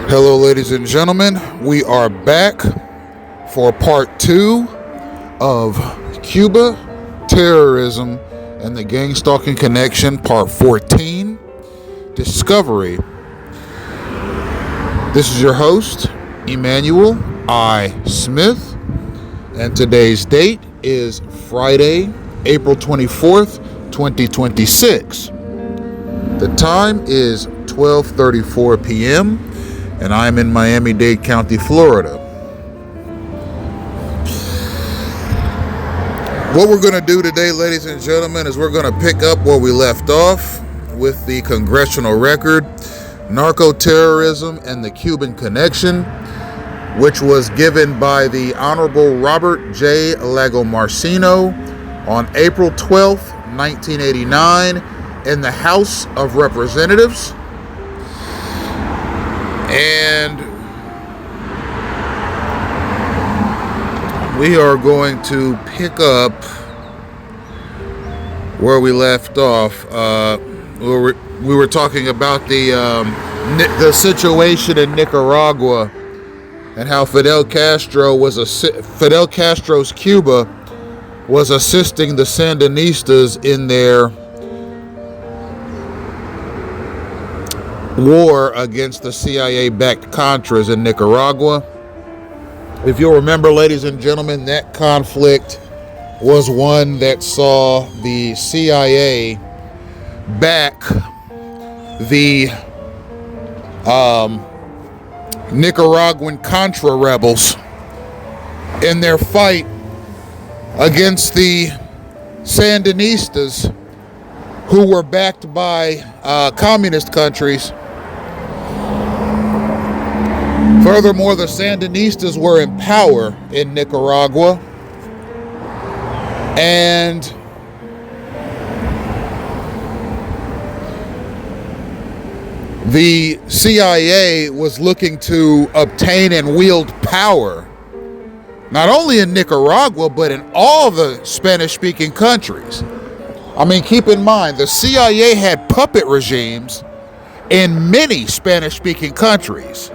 Hello, ladies and gentlemen. We are back for part 2 of Cuba, Terrorism, and the Gangstalking Connection, part 14, Discovery. This is your host, Emmanuel I. Smith, and today's date is Friday, April 24th, 2026. The time is 12:34 p.m., and I'm in Miami-Dade County, Florida. What we're going to do today, ladies and gentlemen, is we're going to pick up where we left off with the congressional record, Narco-Terrorism and the Cuban Connection, which was given by the Honorable Robert J. Lagomarsino on April 12th, 1989, in the House of Representatives. And we are going to pick up where we left off. We were talking about the situation in Nicaragua and how Fidel Castro's Cuba was assisting the Sandinistas in their war against the CIA-backed Contras in Nicaragua. If you'll remember, ladies and gentlemen, that conflict was one that saw the CIA back the Nicaraguan Contra rebels in their fight against the Sandinistas, who were backed by communist countries. Furthermore, the Sandinistas were in power in Nicaragua, and the CIA was looking to obtain and wield power not only in Nicaragua, but in all the Spanish-speaking countries. I mean, keep in mind, the CIA had puppet regimes in many Spanish-speaking countries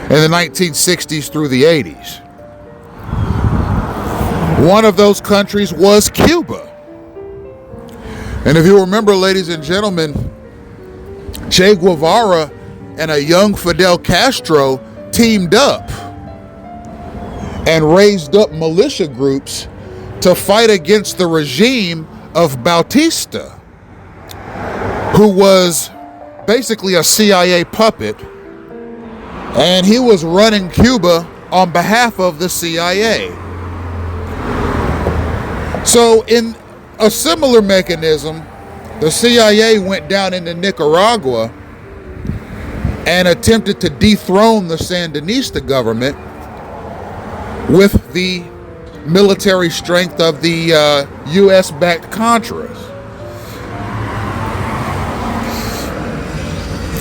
in the 1960s through the 80s. One of those countries was Cuba. And if you remember, ladies and gentlemen, Che Guevara and a young Fidel Castro teamed up and raised up militia groups to fight against the regime of Bautista, who was basically a CIA puppet, and he was running Cuba on behalf of the CIA. So in a similar mechanism, the CIA went down into Nicaragua and attempted to dethrone the Sandinista government with the military strength of the U.S.-backed Contras.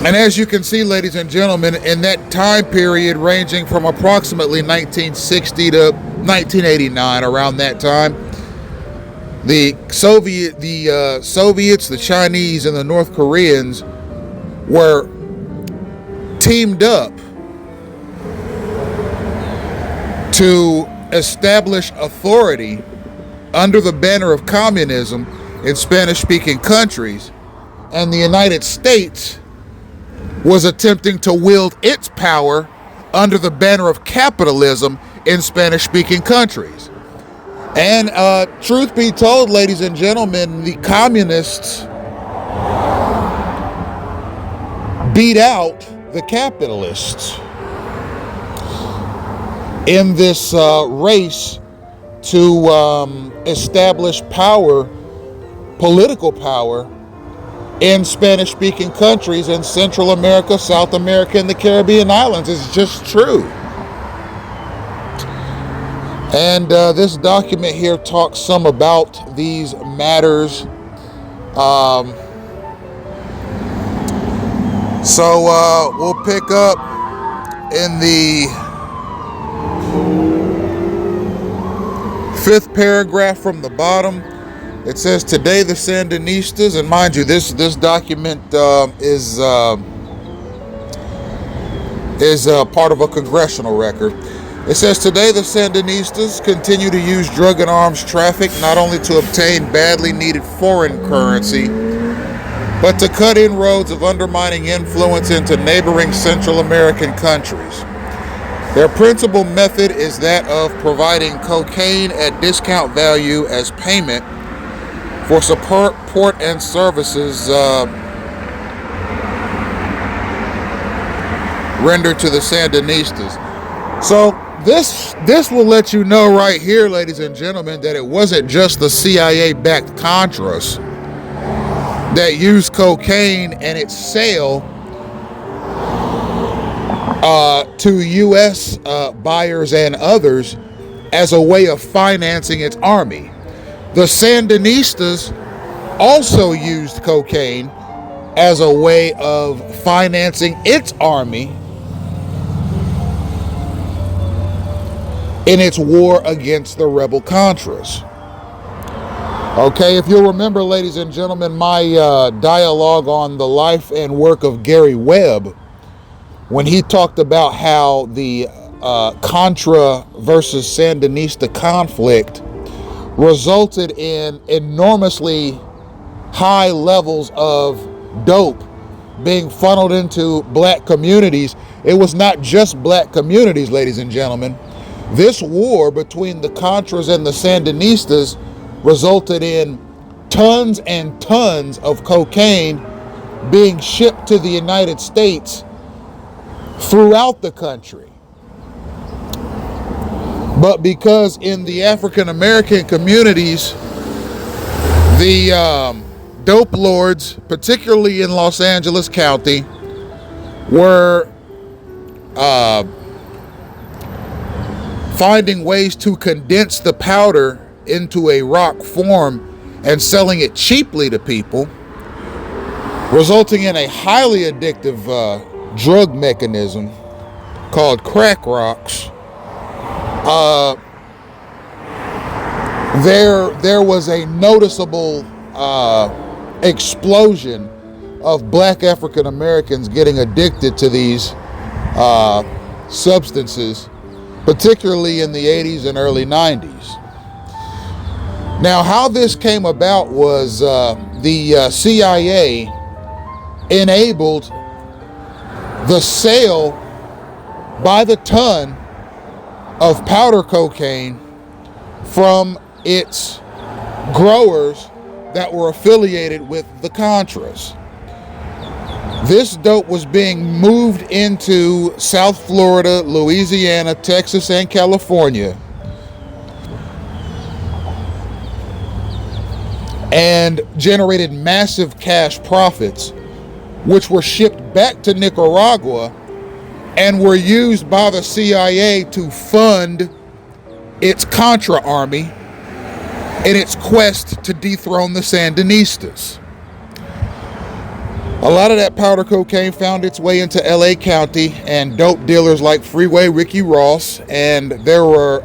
And as you can see, ladies and gentlemen, in that time period ranging from approximately 1960 to 1989, around that time, the Soviets, the Chinese, and the North Koreans were teamed up to establish authority under the banner of communism in Spanish-speaking countries, and the United States was attempting to wield its power under the banner of capitalism in Spanish-speaking countries. And truth be told, ladies and gentlemen, the communists beat out the capitalists in this race to establish power, political power, in Spanish-speaking countries in Central America, South America, and the Caribbean islands. It's just true. And this document here talks some about these matters. So we'll pick up in the 5th paragraph from the bottom. It says, today the Sandinistas, and mind you, this document is is part of a congressional record. It says, today the Sandinistas continue to use drug and arms traffic not only to obtain badly needed foreign currency, but to cut inroads of undermining influence into neighboring Central American countries. Their principal method is that of providing cocaine at discount value as payment for support and services rendered to the Sandinistas. So this will let you know right here, ladies and gentlemen, that it wasn't just the CIA-backed Contras that used cocaine and its sale to U.S. buyers and others as a way of financing its army. The Sandinistas also used cocaine as a way of financing its army in its war against the rebel Contras. Okay, if you'll remember, ladies and gentlemen, my dialogue on the life and work of Gary Webb, when he talked about how the Contra versus Sandinista conflict resulted in enormously high levels of dope being funneled into black communities. It was not just black communities, ladies and gentlemen. This war between the Contras and the Sandinistas resulted in tons and tons of cocaine being shipped to the United States throughout the country. But because in the African American communities, the dope lords, particularly in Los Angeles County, were finding ways to condense the powder into a rock form and selling it cheaply to people, resulting in a highly addictive drug mechanism called crack rocks. There was a noticeable explosion of black African Americans getting addicted to these substances, particularly in the 80s and early 90s. Now, how this came about was the CIA enabled the sale by the ton of powder cocaine from its growers that were affiliated with the Contras. This dope was being moved into South Florida, Louisiana, Texas, and California, and generated massive cash profits, which were shipped back to Nicaragua and were used by the CIA to fund its Contra army in its quest to dethrone the Sandinistas. A lot of that powder cocaine found its way into LA County, and dope dealers like Freeway Ricky Ross, and there were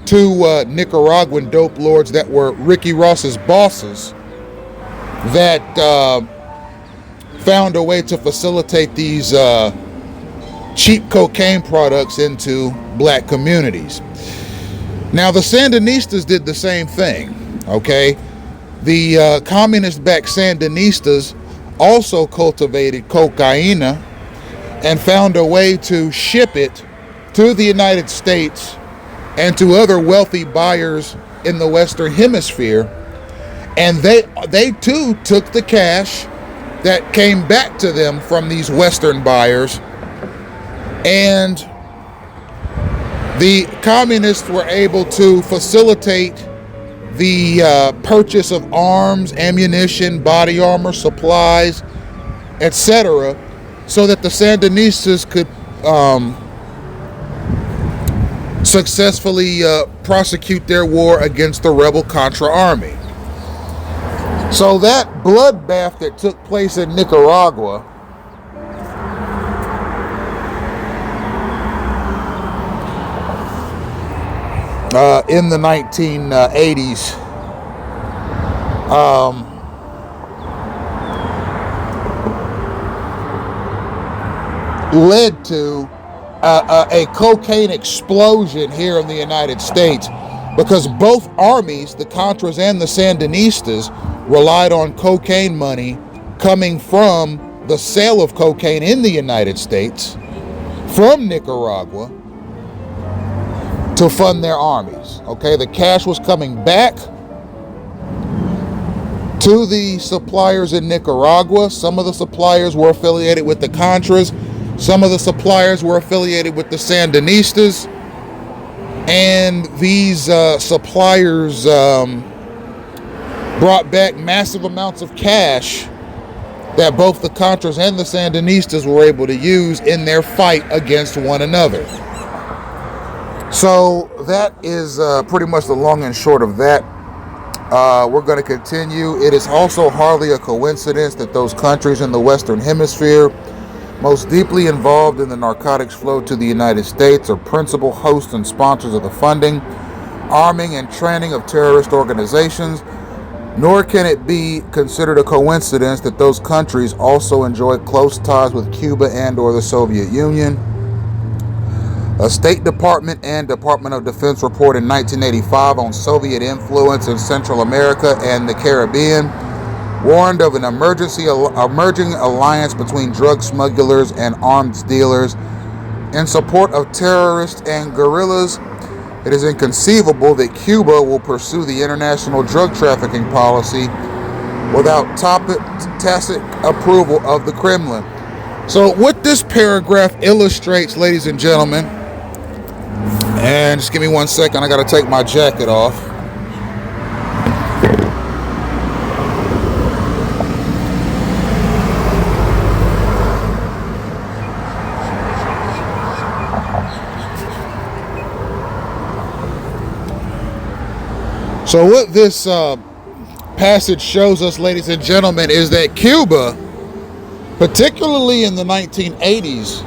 two Nicaraguan dope lords that were Ricky Ross's bosses that found a way to facilitate these cheap cocaine products into black communities. Now, the Sandinistas did the same thing, okay? The communist-backed Sandinistas also cultivated cocaine and found a way to ship it to the United States and to other wealthy buyers in the Western Hemisphere. And they too took the cash that came back to them from these Western buyers, and the communists were able to facilitate the purchase of arms, ammunition, body armor, supplies, etc., so that the Sandinistas could successfully prosecute their war against the rebel Contra army. So that bloodbath that took place in Nicaragua in the 1980s led to a cocaine explosion here in the United States, because both armies, the Contras and the Sandinistas, relied on cocaine money coming from the sale of cocaine in the United States from Nicaragua to fund their armies. Okay, the cash was coming back to the suppliers in Nicaragua. Some of the suppliers were affiliated with the Contras. Some of the suppliers were affiliated with the Sandinistas. And these suppliers brought back massive amounts of cash that both the Contras and the Sandinistas were able to use in their fight against one another. So that is pretty much the long and short of that. We're going to continue. It is also hardly a coincidence that those countries in the Western Hemisphere most deeply involved in the narcotics flow to the United States are principal hosts and sponsors of the funding, arming, and training of terrorist organizations, nor can it be considered a coincidence that those countries also enjoy close ties with Cuba and/or the Soviet Union. A State Department and Department of Defense report in 1985 on Soviet influence in Central America and the Caribbean warned of an emerging alliance between drug smugglers and arms dealers in support of terrorists and guerrillas. It is inconceivable that Cuba will pursue the international drug trafficking policy without tacit approval of the Kremlin. So what this paragraph illustrates, ladies and gentlemen, and just give me 1 second, I got to take my jacket off. So what this passage shows us, ladies and gentlemen, is that Cuba, particularly in the 1980s,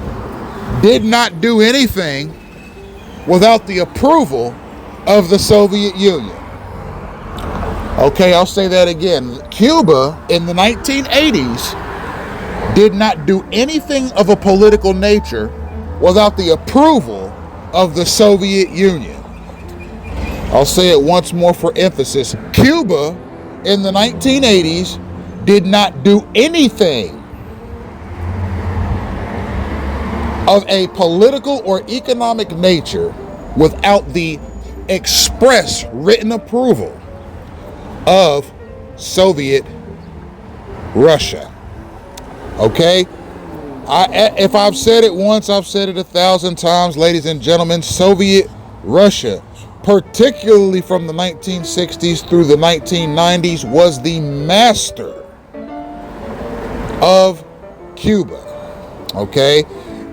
did not do anything without the approval of the Soviet Union. Okay, I'll say that again. Cuba in the 1980s did not do anything of a political nature without the approval of the Soviet Union. I'll say it once more for emphasis. Cuba in the 1980s did not do anything of a political or economic nature without the express written approval of Soviet Russia. Okay? If I've said it once, I've said it 1,000 times, ladies and gentlemen. Soviet Russia, particularly from the 1960s through the 1990s, was the master of Cuba. Okay?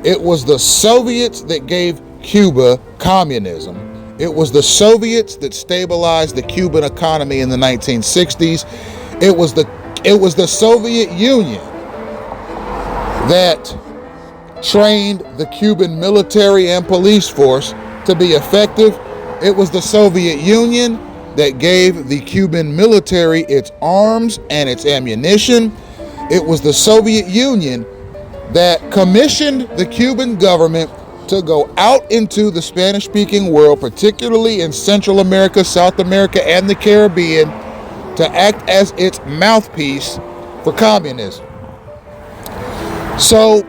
It was the Soviets that gave Cuba communism. It was the Soviets that stabilized the Cuban economy in the 1960s. It was the Soviet Union that trained the Cuban military and police force to be effective. It was the Soviet Union that gave the Cuban military its arms and its ammunition. It was the Soviet Union that commissioned the Cuban government to go out into the Spanish-speaking world, particularly in Central America, South America, and the Caribbean, to act as its mouthpiece for communism. So,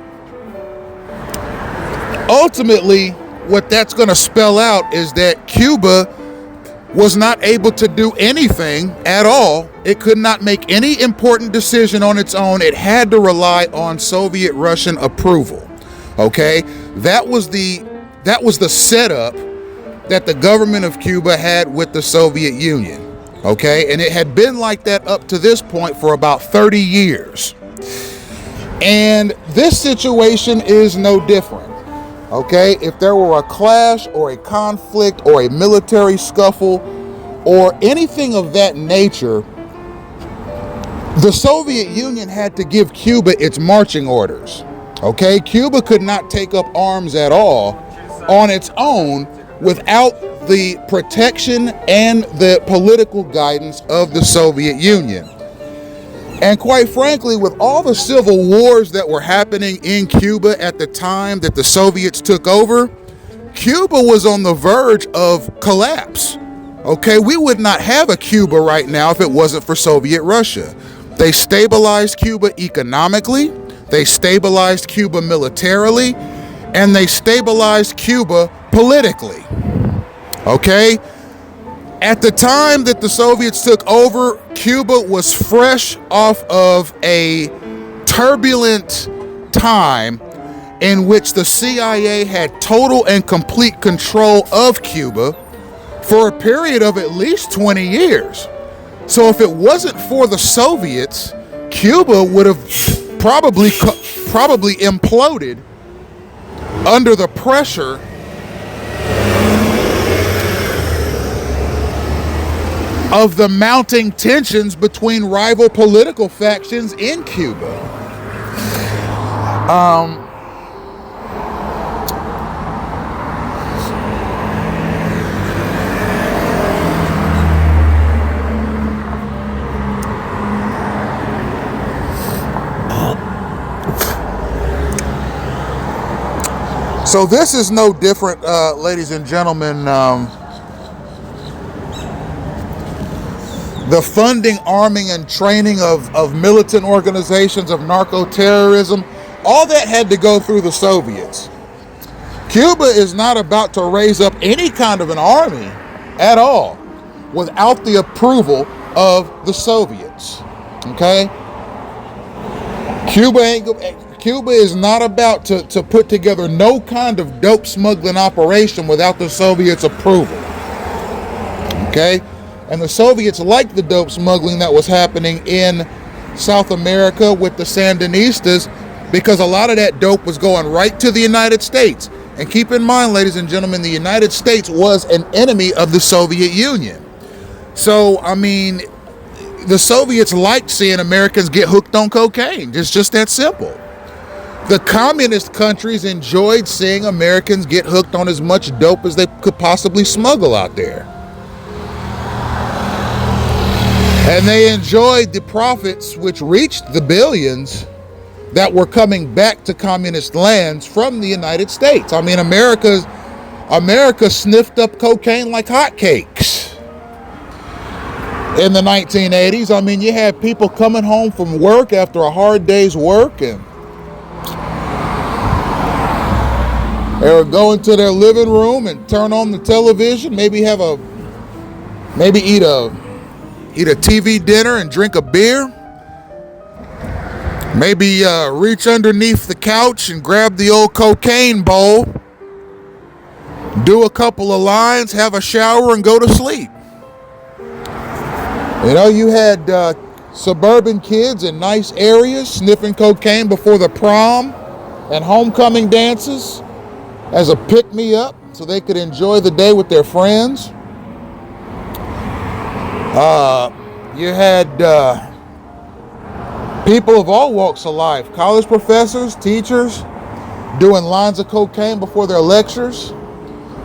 ultimately, what that's going to spell out is that Cuba was not able to do anything at all. It could not make any important decision on its own. It had to rely on Soviet Russian approval. Okay? That was the setup that the government of Cuba had with the Soviet Union. Okay? And it had been like that up to this point for about 30 years. And this situation is no different. Okay, if there were a clash or a conflict or a military scuffle or anything of that nature, the Soviet Union had to give Cuba its marching orders. Okay, Cuba could not take up arms at all on its own without the protection and the political guidance of the Soviet Union. And quite frankly, with all the civil wars that were happening in Cuba at the time that the Soviets took over, Cuba was on the verge of collapse. Okay, we would not have a Cuba right now if it wasn't for Soviet Russia. They stabilized Cuba economically, they stabilized Cuba militarily, and they stabilized Cuba politically. Okay? At the time that the Soviets took over, Cuba was fresh off of a turbulent time in which the CIA had total and complete control of Cuba for a period of at least 20 years. So if it wasn't for the Soviets, Cuba would have probably imploded under the pressure of the mounting tensions between rival political factions in Cuba. So this is no different, ladies and gentlemen. The funding, arming, and training of militant organizations, of narco-terrorism, all that had to go through the Soviets. Cuba is not about to raise up any kind of an army at all without the approval of the Soviets. Okay? Cuba is not about to put together no kind of dope smuggling operation without the Soviets' approval. Okay? And the Soviets liked the dope smuggling that was happening in South America with the Sandinistas, because a lot of that dope was going right to the United States. And keep in mind, ladies and gentlemen, the United States was an enemy of the Soviet Union. So, I mean, the Soviets liked seeing Americans get hooked on cocaine. It's just that simple. The communist countries enjoyed seeing Americans get hooked on as much dope as they could possibly smuggle out there. And they enjoyed the profits, which reached the billions, that were coming back to communist lands from the United States. I mean, America sniffed up cocaine like hotcakes in the 1980s. I mean, you had people coming home from work after a hard day's work, and they were going to their living room and turn on the television, maybe eat a TV dinner and drink a beer. Maybe reach underneath the couch and grab the old cocaine bowl, do a couple of lines, have a shower, and go to sleep. You know, you had suburban kids in nice areas sniffing cocaine before the prom and homecoming dances as a pick-me-up so they could enjoy the day with their friends. You had people of all walks of life, college professors, teachers, doing lines of cocaine before their lectures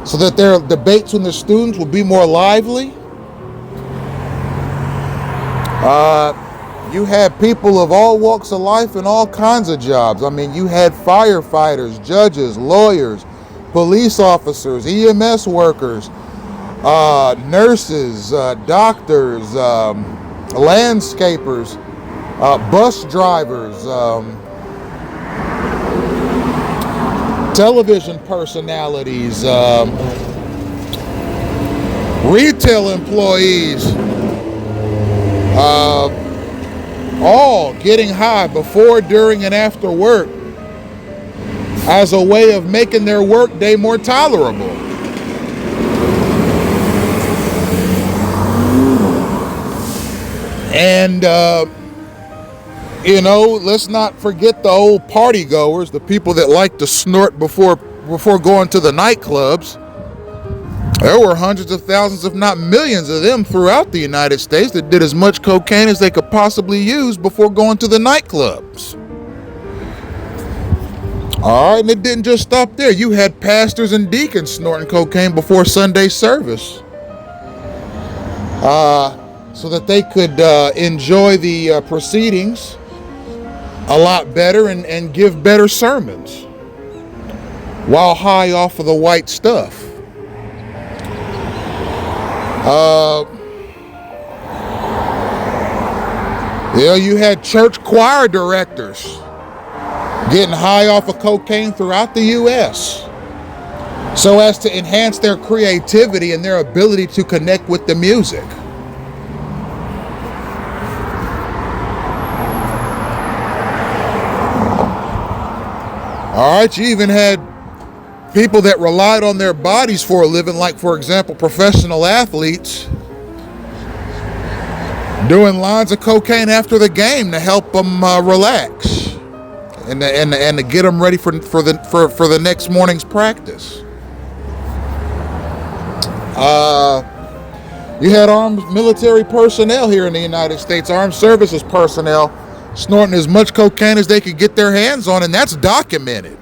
so that their debates with the students would be more lively. You had people of all walks of life and all kinds of jobs. I mean, you had firefighters, judges, lawyers, police officers, EMS workers, nurses, doctors, landscapers, bus drivers, television personalities, retail employees, all getting high before, during, and after work as a way of making their workday more tolerable. And, you know, let's not forget the old party goers, the people that like to snort before going to the nightclubs. There were hundreds of thousands, if not millions of them throughout the United States that did as much cocaine as they could possibly use before going to the nightclubs. All right, and it didn't just stop there. You had pastors and deacons snorting cocaine before Sunday service. so that they could enjoy the proceedings a lot better and give better sermons while high off of the white stuff. You had church choir directors getting high off of cocaine throughout the U.S. so as to enhance their creativity and their ability to connect with the music. All right, you even had people that relied on their bodies for a living, like, for example, professional athletes, doing lines of cocaine after the game to help them relax and to get them ready for the next morning's practice. You had armed military personnel here in the United States, armed services personnel, snorting as much cocaine as they could get their hands on, and that's documented.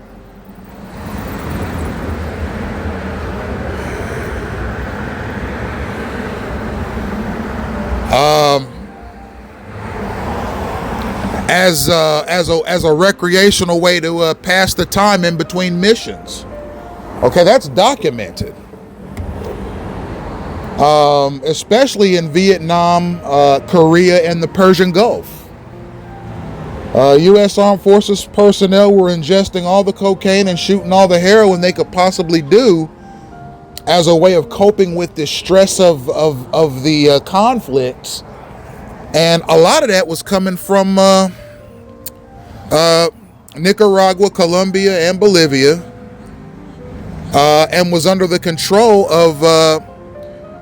As a recreational way to pass the time in between missions. Okay, that's documented. Especially in Vietnam, Korea, and the Persian Gulf. U.S. Armed Forces personnel were ingesting all the cocaine and shooting all the heroin they could possibly do as a way of coping with the stress of the conflicts. And a lot of that was coming from Nicaragua, Colombia, and Bolivia, and was under the control of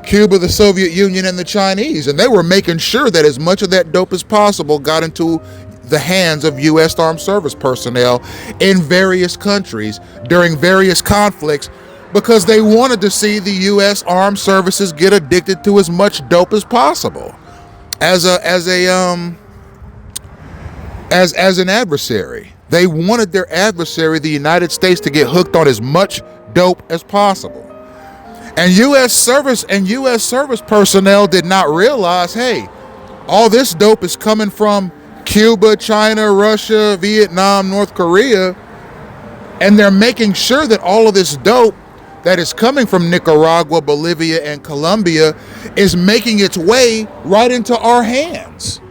Cuba, the Soviet Union, and the Chinese. And they were making sure that as much of that dope as possible got into the hands of U.S. Armed Service personnel in various countries during various conflicts, because they wanted to see the U.S. Armed Services get addicted to as much dope as possible as an adversary. They wanted their adversary, the United States, to get hooked on as much dope as possible. And U.S. service personnel did not realize, hey, all this dope is coming from Cuba, China, Russia, Vietnam, North Korea, and they're making sure that all of this dope that is coming from Nicaragua, Bolivia, and Colombia is making its way right into our hands.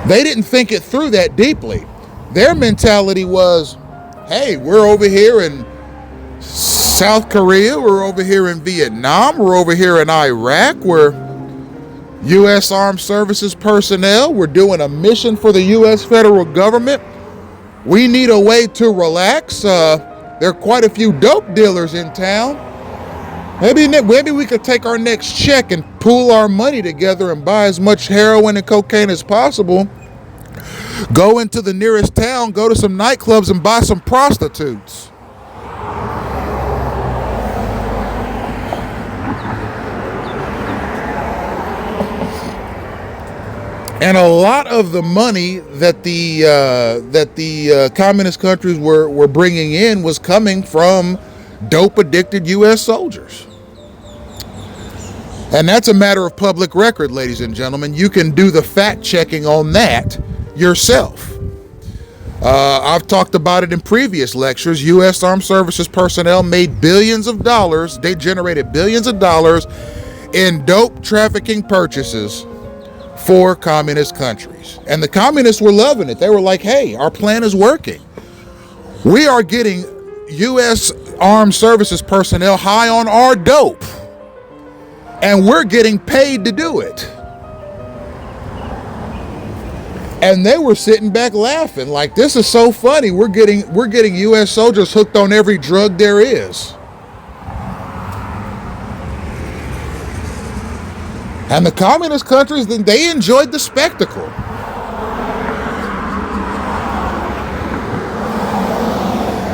They didn't think it through that deeply. Their mentality was, hey, we're over here in South Korea, we're over here in Vietnam, we're over here in Iraq, we're U.S. Armed Services personnel, we're doing a mission for the U.S. federal government. We need a way to relax. There are quite a few dope dealers in town. Maybe we could take our next check and pool our money together and buy as much heroin and cocaine as possible. Go into the nearest town, go to some nightclubs and buy some prostitutes. And a lot of the money that the communist countries were bringing in was coming from dope-addicted U.S. soldiers. And that's a matter of public record, ladies and gentlemen. You can do the fact-checking on that yourself. I've talked about it in previous lectures. U.S. Armed Services personnel made billions of dollars. They generated billions of dollars in dope trafficking purchases for communist countries. And the communists were loving it. They were like, hey, our plan is working. We are getting U.S. Armed Services personnel high on our dope, and we're getting paid to do it. And they were sitting back laughing like, this is so funny. We're getting U.S. soldiers hooked on every drug there is. And the communist countries, they enjoyed the spectacle.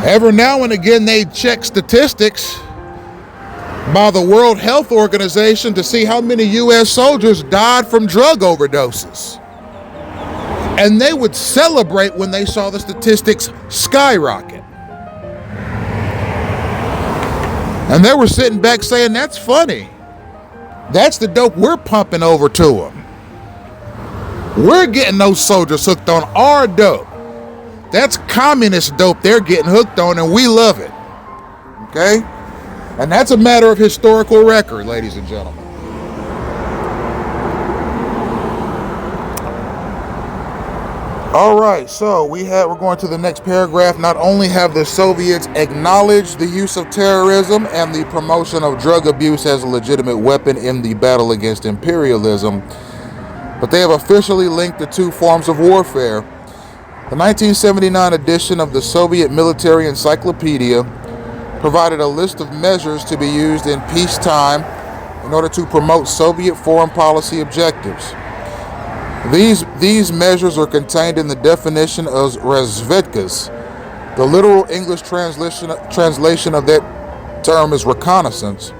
Every now and again, they check statistics by the World Health Organization to see how many U.S. soldiers died from drug overdoses. And they would celebrate when they saw the statistics skyrocket. And they were sitting back saying, that's funny. That's the dope we're pumping over to them. We're getting those soldiers hooked on our dope. That's communist dope they're getting hooked on, and we love it. Okay? And that's a matter of historical record, ladies and gentlemen. All right, so we're going to the next paragraph. Not only have the Soviets acknowledged the use of terrorism and the promotion of drug abuse as a legitimate weapon in the battle against imperialism, but they have officially linked the two forms of warfare. The 1979 edition of the Soviet Military Encyclopedia provided a list of measures to be used in peacetime in order to promote Soviet foreign policy objectives. These measures are contained in the definition of razvedkas. The literal English translation of that term is reconnaissance,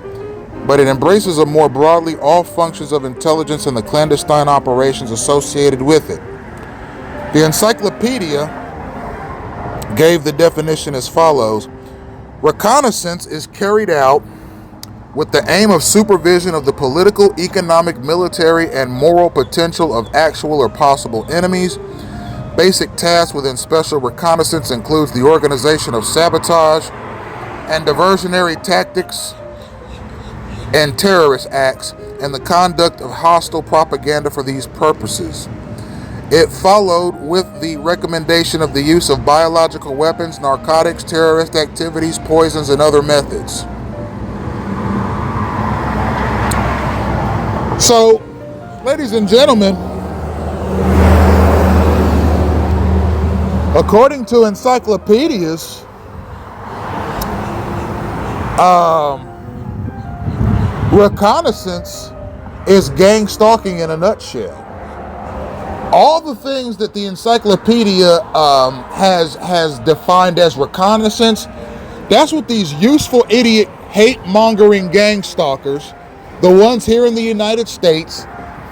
but it embraces more broadly all functions of intelligence and the clandestine operations associated with it. The encyclopedia gave the definition as follows: reconnaissance is carried out with the aim of supervision of the political, economic, military, and moral potential of actual or possible enemies. Basic tasks within special reconnaissance includes the organization of sabotage and diversionary tactics and terrorist acts, and the conduct of hostile propaganda for these purposes. It followed with the recommendation of the use of biological weapons, narcotics, terrorist activities, poisons, and other methods. So, ladies and gentlemen, according to encyclopedias, reconnaissance is gang stalking in a nutshell. All the things that the encyclopedia has defined as reconnaissance, that's what these useful idiot hate-mongering gang stalkers, the ones here in the United States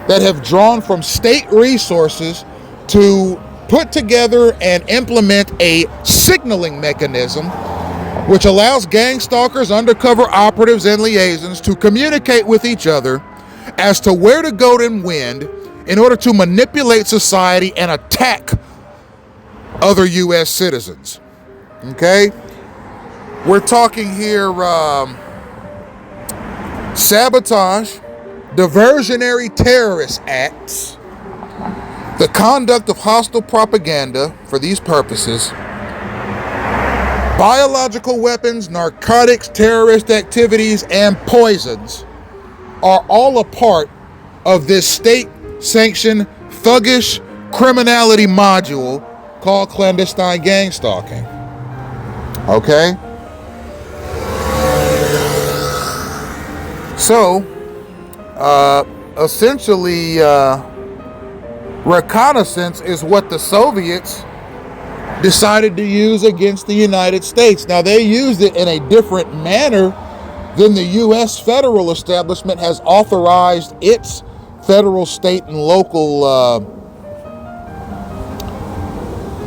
that have drawn from state resources to put together and implement a signaling mechanism which allows gang stalkers, undercover operatives, and liaisons to communicate with each other as to where to go and when in order to manipulate society and attack other U.S. citizens. Okay? We're talking here sabotage, diversionary terrorist acts, the conduct of hostile propaganda for these purposes, biological weapons, narcotics, terrorist activities, and poisons are all a part of this state-sanctioned thuggish criminality module called clandestine gang stalking. Okay? So, essentially, reconnaissance is what the Soviets decided to use against the United States. Now, they used it in a different manner than the U.S. federal establishment has authorized its federal, state, and local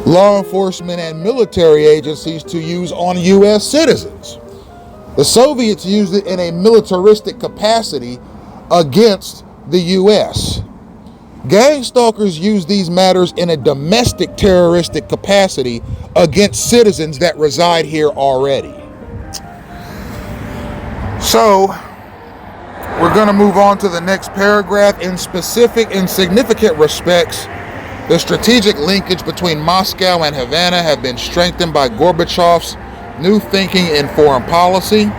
law enforcement and military agencies to use on U.S. citizens. The Soviets used it in a militaristic capacity against the U.S. Gang stalkers use these matters in a domestic terroristic capacity against citizens that reside here already. So, we're going to move on to the next paragraph. In significant respects, the strategic linkage between Moscow and Havana have been strengthened by Gorbachev's new thinking in foreign policy,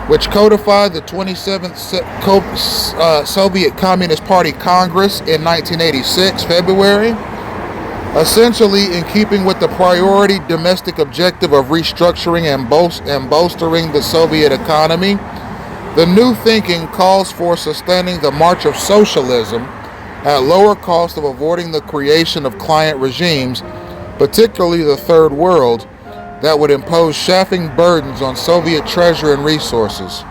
which codified the 27th Soviet Communist Party Congress in 1986, February, essentially in keeping with the priority domestic objective of restructuring and bolstering the Soviet economy. The new thinking calls for sustaining the march of socialism at lower cost of avoiding the creation of client regimes, particularly the Third World, that would impose chafing burdens on Soviet treasure and resources.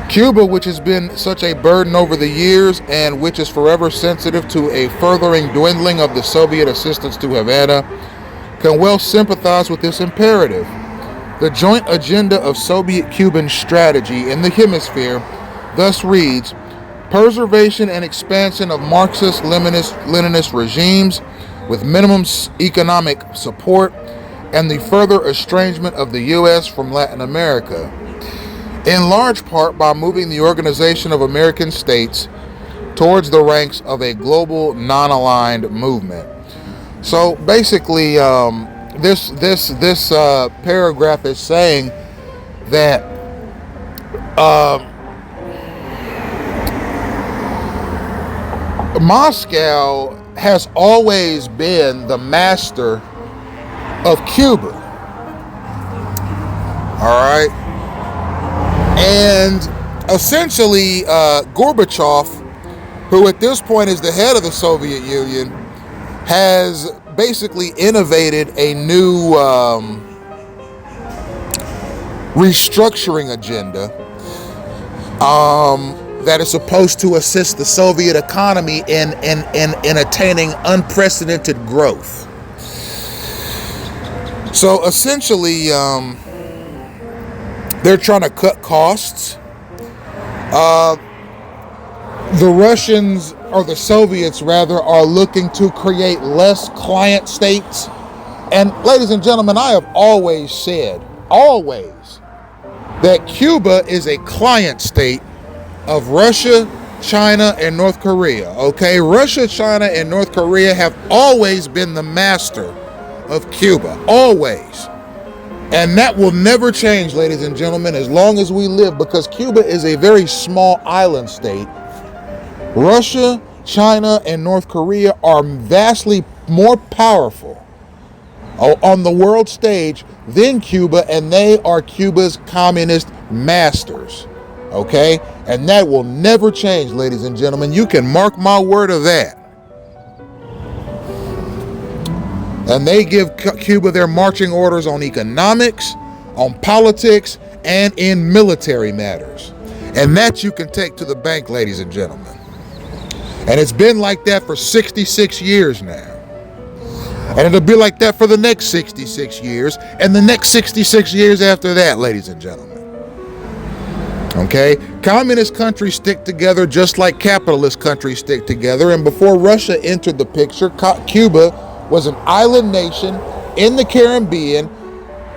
Cuba, which has been such a burden over the years and which is forever sensitive to a furthering dwindling of the Soviet assistance to Havana, can well sympathize with this imperative. The joint agenda of Soviet-Cuban strategy in the hemisphere thus reads: preservation and expansion of Marxist-Leninist regimes with minimum economic support, and the further estrangement of the U.S. from Latin America, in large part by moving the Organization of American States towards the ranks of a global non-aligned movement. So basically, this paragraph is saying that Moscow has always been the master of Cuba. All right. And essentially, Gorbachev, who at this point is the head of the Soviet Union, has basically innovated a new restructuring agenda that is supposed to assist the Soviet economy in attaining unprecedented growth. So essentially, they're trying to cut costs. The Russians, or the Soviets rather, are looking to create less client states. And ladies and gentlemen, I have always said, that Cuba is a client state of Russia, China, and North Korea. Okay, Russia, China, and North Korea have always been the master of Cuba, always. And that will never change, ladies and gentlemen, as long as we live, because Cuba is a very small island state. Russia, China, and North Korea are vastly more powerful on the world stage than Cuba, and they are Cuba's communist masters. Okay? And that will never change, ladies and gentlemen. You can mark my word of that. And they give Cuba their marching orders on economics, on politics, and in military matters. And that you can take to the bank, ladies and gentlemen. And it's been like that for 66 years now. And it'll be like that for the next 66 years, and the next 66 years after that, ladies and gentlemen. Okay? Communist countries stick together just like capitalist countries stick together. And before Russia entered the picture, Cuba was an island nation in the Caribbean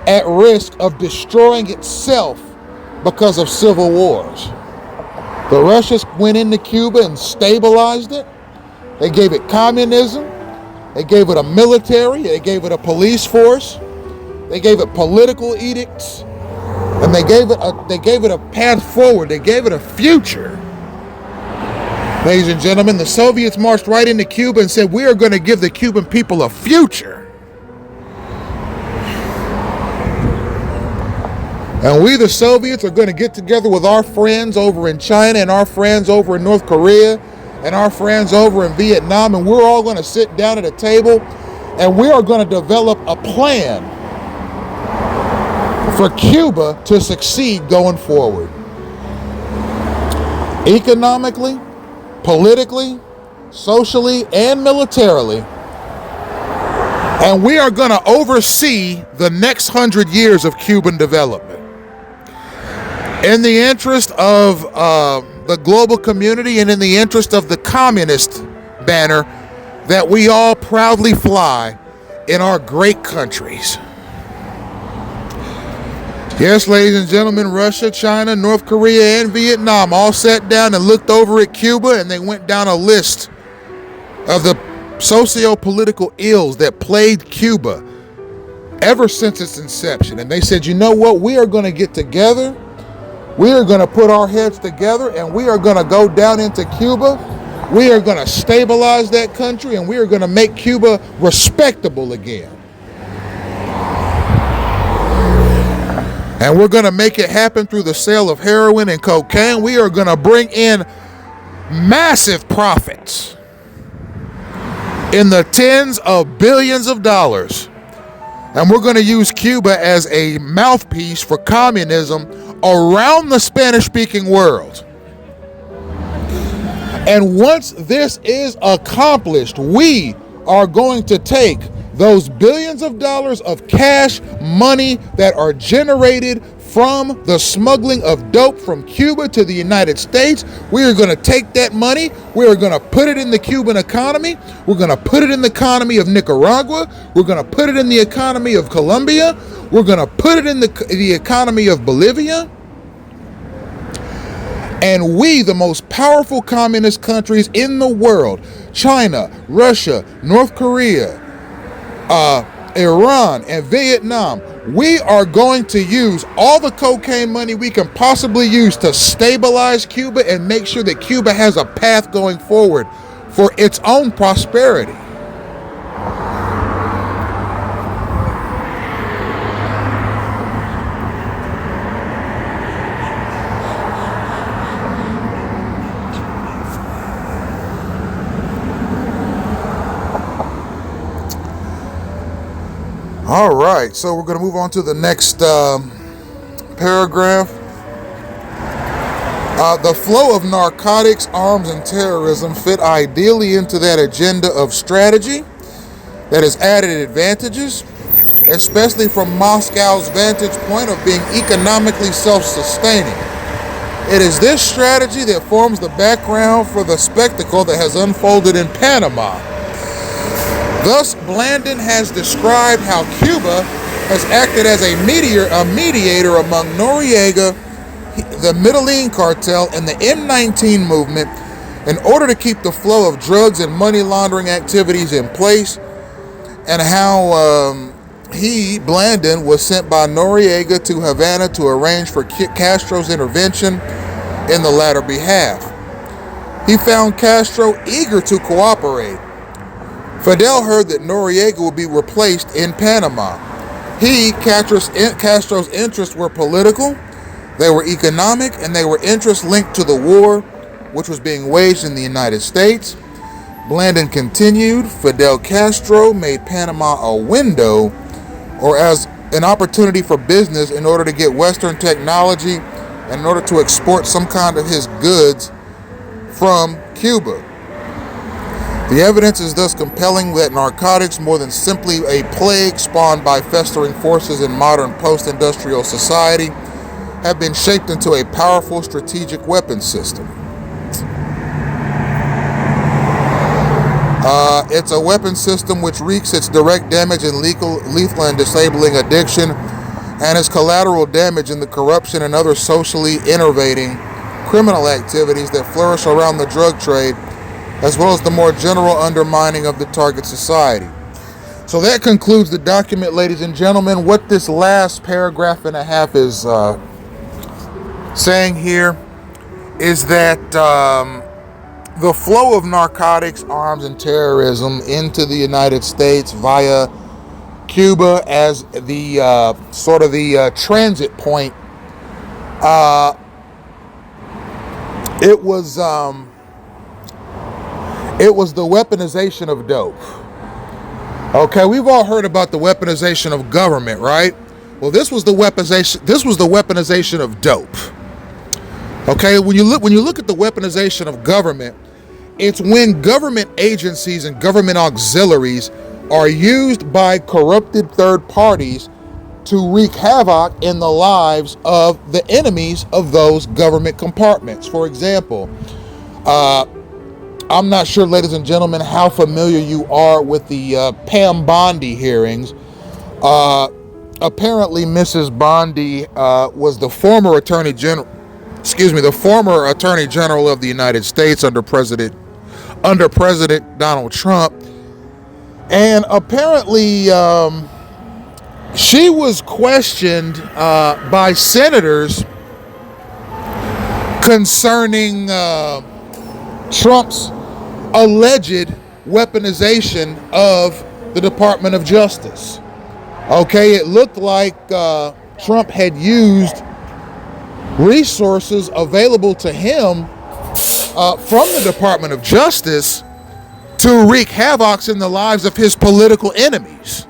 at risk of destroying itself because of civil wars. The Russians went into Cuba and stabilized it. They gave it communism. They gave it a military. They gave it a police force. They gave it political edicts. And they gave it a path forward. They gave it a future. Ladies and gentlemen, the Soviets marched right into Cuba and said, we are going to give the Cuban people a future. And we, the Soviets, are going to get together with our friends over in China and our friends over in North Korea and our friends over in Vietnam, and we're all going to sit down at a table and we are going to develop a plan for Cuba to succeed going forward. Economically, politically, socially, and militarily. And we are going to oversee the next 100 years of Cuban development. In the interest of the global community and in the interest of the communist banner that we all proudly fly in our great countries. Yes, ladies and gentlemen, Russia, China, North Korea, and Vietnam all sat down and looked over at Cuba, and they went down a list of the socio-political ills that plagued Cuba ever since its inception. And they said, you know what, we are going to get together, we are going to put our heads together, and we are going to go down into Cuba, we are going to stabilize that country, and we are going to make Cuba respectable again. And we're going to make it happen through the sale of heroin and cocaine. We are going to bring in massive profits in the tens of billions of dollars. And we're going to use Cuba as a mouthpiece for communism around the Spanish-speaking world. And once this is accomplished, we are going to take those billions of dollars of cash money that are generated from the smuggling of dope from Cuba to the United States. We are going to take that money. We are going to put it in the Cuban economy. We're going to put it in the economy of Nicaragua. We're going to put it in the economy of Colombia. We're going to put it in the economy of Bolivia. And we, the most powerful communist countries in the world, China, Russia, North Korea, Iran, and Vietnam, we are going to use all the cocaine money we can possibly use to stabilize Cuba and make sure that Cuba has a path going forward for its own prosperity. All right, so we're going to move on to the next paragraph. The flow of narcotics, arms, and terrorism fit ideally into that agenda of strategy that has added advantages, especially from Moscow's vantage point of being economically self-sustaining. It is this strategy that forms the background for the spectacle that has unfolded in Panama. Thus, Blandon has described how Cuba has acted as a mediator among Noriega, the Medellin cartel, and the M19 movement in order to keep the flow of drugs and money laundering activities in place, and how Blandon, was sent by Noriega to Havana to arrange for Castro's intervention in the latter behalf. He found Castro eager to cooperate. Fidel heard that Noriega would be replaced in Panama. Castro's interests were political, they were economic, and they were interests linked to the war which was being waged in the United States. Blandon continued, Fidel Castro made Panama a window, or as an opportunity for business in order to get Western technology and in order to export some kind of his goods from Cuba. The evidence is thus compelling that narcotics, more than simply a plague spawned by festering forces in modern post-industrial society, have been shaped into a powerful strategic weapon system. It's a weapon system which wreaks its direct damage in lethal and disabling addiction, and its collateral damage in the corruption and other socially innervating criminal activities that flourish around the drug trade, as well as the more general undermining of the target society. So that concludes the document, ladies and gentlemen. What this last paragraph and a half is saying here is that the flow of narcotics, arms, and terrorism into the United States via Cuba as the sort of the transit point, it was the weaponization of dope. Okay, we've all heard about the weaponization of government, right? Well, this was the weaponization of dope. Okay, when you look at the weaponization of government, it's when government agencies and government auxiliaries are used by corrupted third parties to wreak havoc in the lives of the enemies of those government compartments. For example, I'm not sure, ladies and gentlemen, how familiar you are with the Pam Bondi hearings. Apparently, Mrs. Bondi was the former Attorney General of the United States under President Donald Trump, and apparently she was questioned by senators concerning Trump's alleged weaponization of the Department of Justice. Okay, it looked like Trump had used resources available to him from the Department of Justice to wreak havoc in the lives of his political enemies.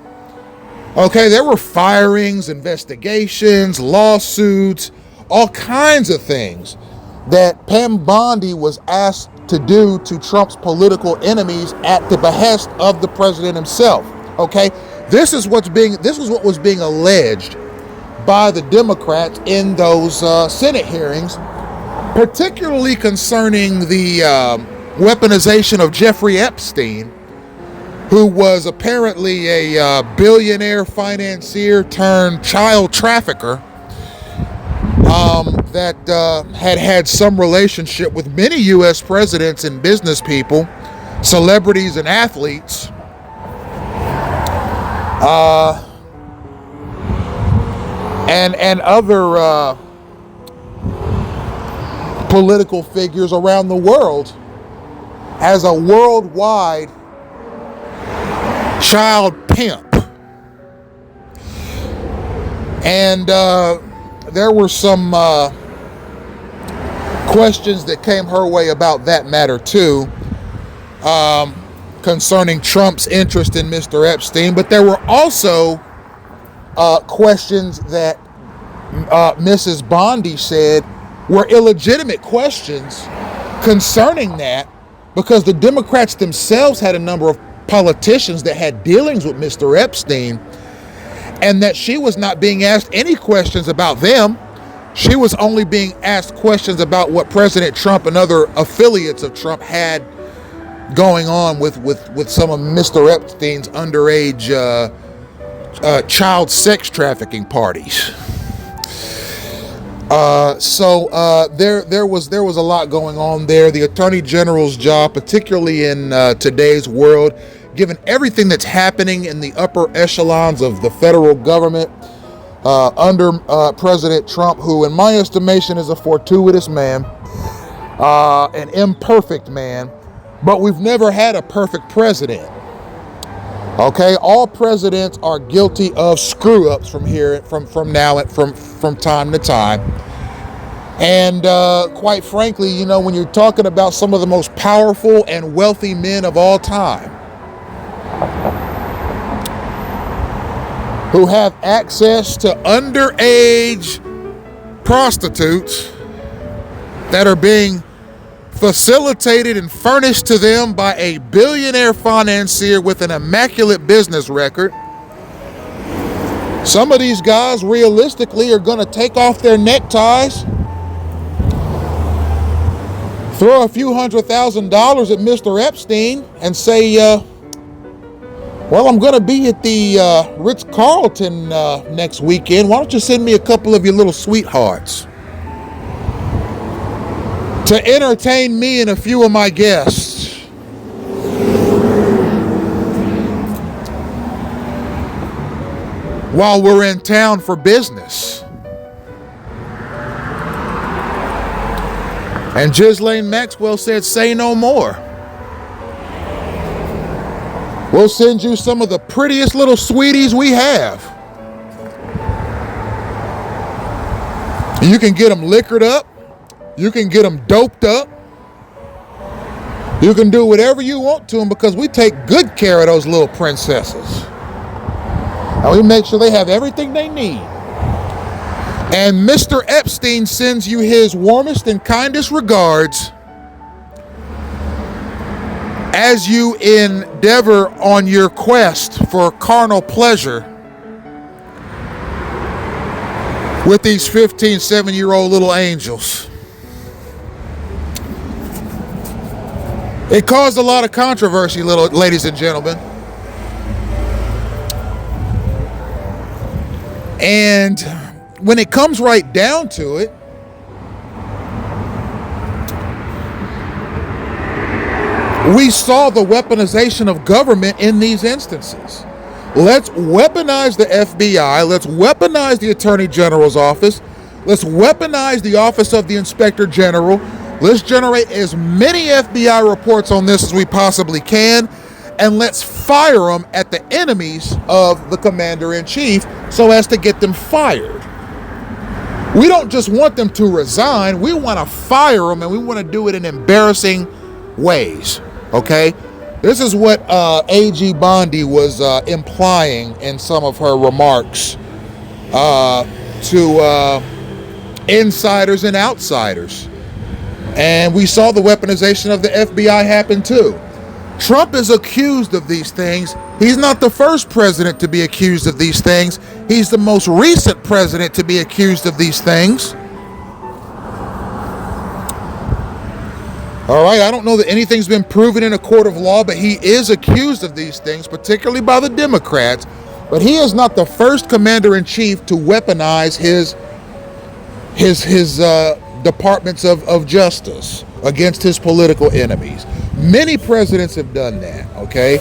Okay, there were firings, investigations, lawsuits, all kinds of things that Pam Bondi was asked to do to Trump's political enemies at the behest of the president himself. Okay, this was what was being alleged by the Democrats in those Senate hearings, particularly concerning the weaponization of Jeffrey Epstein, who was apparently a billionaire financier turned child trafficker that had some relationship with many U.S. presidents and business people, celebrities and athletes, and other political figures around the world as a worldwide child pimp. And there were some questions that came her way about that matter too, concerning Trump's interest in Mr. Epstein. But there were also questions that Mrs. Bondi said were illegitimate questions concerning that, because the Democrats themselves had a number of politicians that had dealings with Mr. Epstein, and that she was not being asked any questions about them. She was only being asked questions about what President Trump and other affiliates of Trump had going on with some of Mr. Epstein's underage child sex trafficking parties. So there was a lot going on there. The Attorney General's job, particularly in today's world, given everything that's happening in the upper echelons of the federal government under President Trump, who in my estimation is a fortuitous man, an imperfect man, but we've never had a perfect president. Okay, all presidents are guilty of screw-ups from time to time. And quite frankly, you know, when you're talking about some of the most powerful and wealthy men of all time, who have access to underage prostitutes that are being facilitated and furnished to them by a billionaire financier with an immaculate business record, some of these guys realistically are going to take off their neckties, throw a few $100,000 at Mr. Epstein and say, well, I'm going to be at the Ritz-Carlton next weekend. Why don't you send me a couple of your little sweethearts to entertain me and a few of my guests? While we're in town for business. And Ghislaine Maxwell said, say no more. We'll send you some of the prettiest little sweeties we have. You can get them liquored up. You can get them doped up. You can do whatever you want to them, because we take good care of those little princesses. And we make sure they have everything they need. And Mr. Epstein sends you his warmest and kindest regards as you endeavor on your quest for carnal pleasure with these 15, 7-year-old little angels. It caused a lot of controversy, ladies and gentlemen. And when it comes right down to it, we saw the weaponization of government in these instances. Let's weaponize the FBI. Let's weaponize the Attorney General's office. Let's weaponize the Office of the Inspector General. Let's generate as many FBI reports on this as we possibly can, and let's fire them at the enemies of the Commander-in-Chief so as to get them fired. We don't just want them to resign. We want to fire them, and we want to do it in embarrassing ways. Okay? This is what A.G. Bondi was implying in some of her remarks to insiders and outsiders. And we saw the weaponization of the FBI happen too. Trump is accused of these things. He's not the first president to be accused of these things. He's the most recent president to be accused of these things. All right, I don't know that anything's been proven in a court of law, but he is accused of these things, particularly by the Democrats. But he is not the first commander-in-chief to weaponize his departments of justice against his political enemies. Many presidents have done that, okay?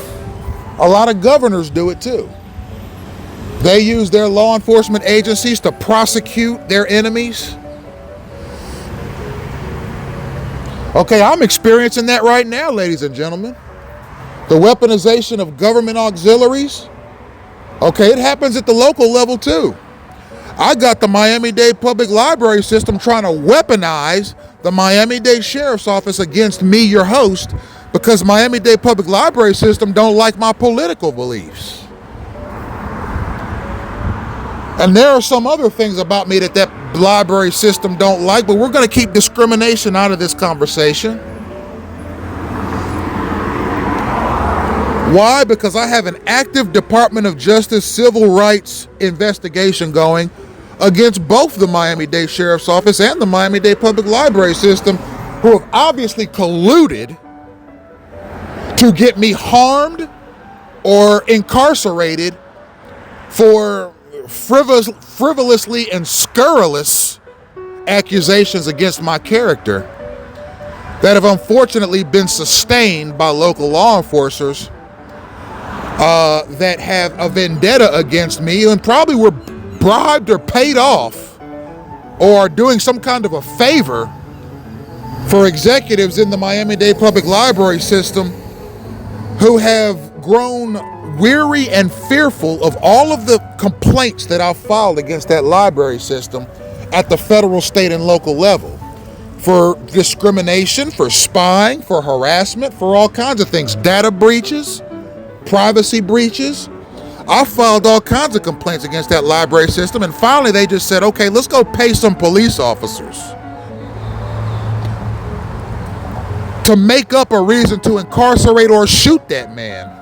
A lot of governors do it too. They use their law enforcement agencies to prosecute their enemies. Okay, I'm experiencing that right now, ladies and gentlemen. The weaponization of government auxiliaries. Okay, it happens at the local level too. I got the Miami-Dade Public Library System trying to weaponize the Miami-Dade Sheriff's Office against me, your host, because Miami-Dade Public Library System don't like my political beliefs. And there are some other things about me that library system don't like, but we're going to keep discrimination out of this conversation. Why? Because I have an active Department of Justice civil rights investigation going against both the Miami-Dade Sheriff's Office and the Miami-Dade Public Library System, who have obviously colluded to get me harmed or incarcerated for frivolously and scurrilous accusations against my character that have unfortunately been sustained by local law enforcers that have a vendetta against me and probably were bribed or paid off or are doing some kind of a favor for executives in the Miami-Dade Public Library System who have grown weary and fearful of all of the complaints that I've filed against that library system at the federal, state, and local level for discrimination, for spying, for harassment, for all kinds of things, data breaches, privacy breaches. I filed all kinds of complaints against that library system, and finally they just said, okay, let's go pay some police officers to make up a reason to incarcerate or shoot that man.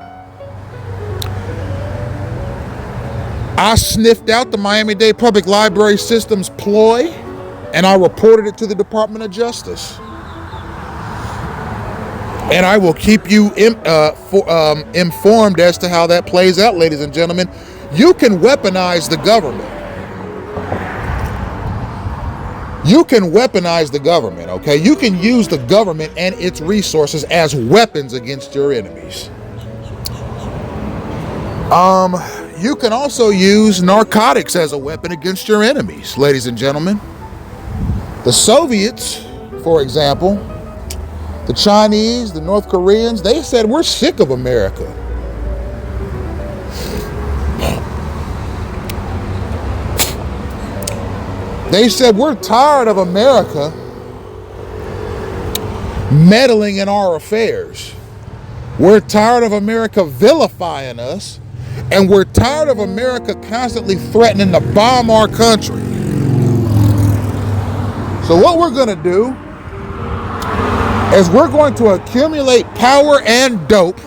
I sniffed out the Miami-Dade Public Library System's ploy, and I reported it to the Department of Justice. And I will keep you informed as to how that plays out, ladies and gentlemen. You can weaponize the government. You can weaponize the government, okay? You can use the government and its resources as weapons against your enemies. You can also use narcotics as a weapon against your enemies, ladies and gentlemen. The Soviets, for example, the Chinese, the North Koreans, they said, we're sick of America. They said, we're tired of America meddling in our affairs. We're tired of America vilifying us. And we're tired of America constantly threatening to bomb our country. So what we're going to do is we're going to accumulate power and dope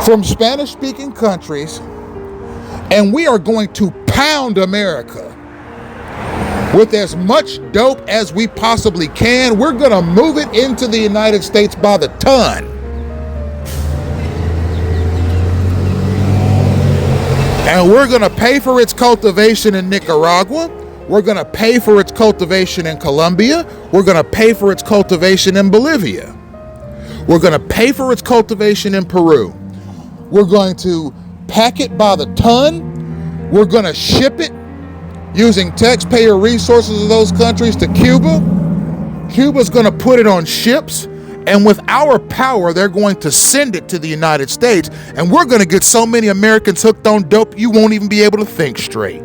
from Spanish-speaking countries, and we are going to pound America with as much dope as we possibly can. We're going to move it into the United States by the ton. And we're going to pay for its cultivation in Nicaragua. We're going to pay for its cultivation in Colombia. We're going to pay for its cultivation in Bolivia. We're going to pay for its cultivation in Peru. We're going to pack it by the ton. We're going to ship it using taxpayer resources of those countries to Cuba. Cuba's going to put it on ships. And with our power, they're going to send it to the United States. And we're going to get so many Americans hooked on dope, you won't even be able to think straight.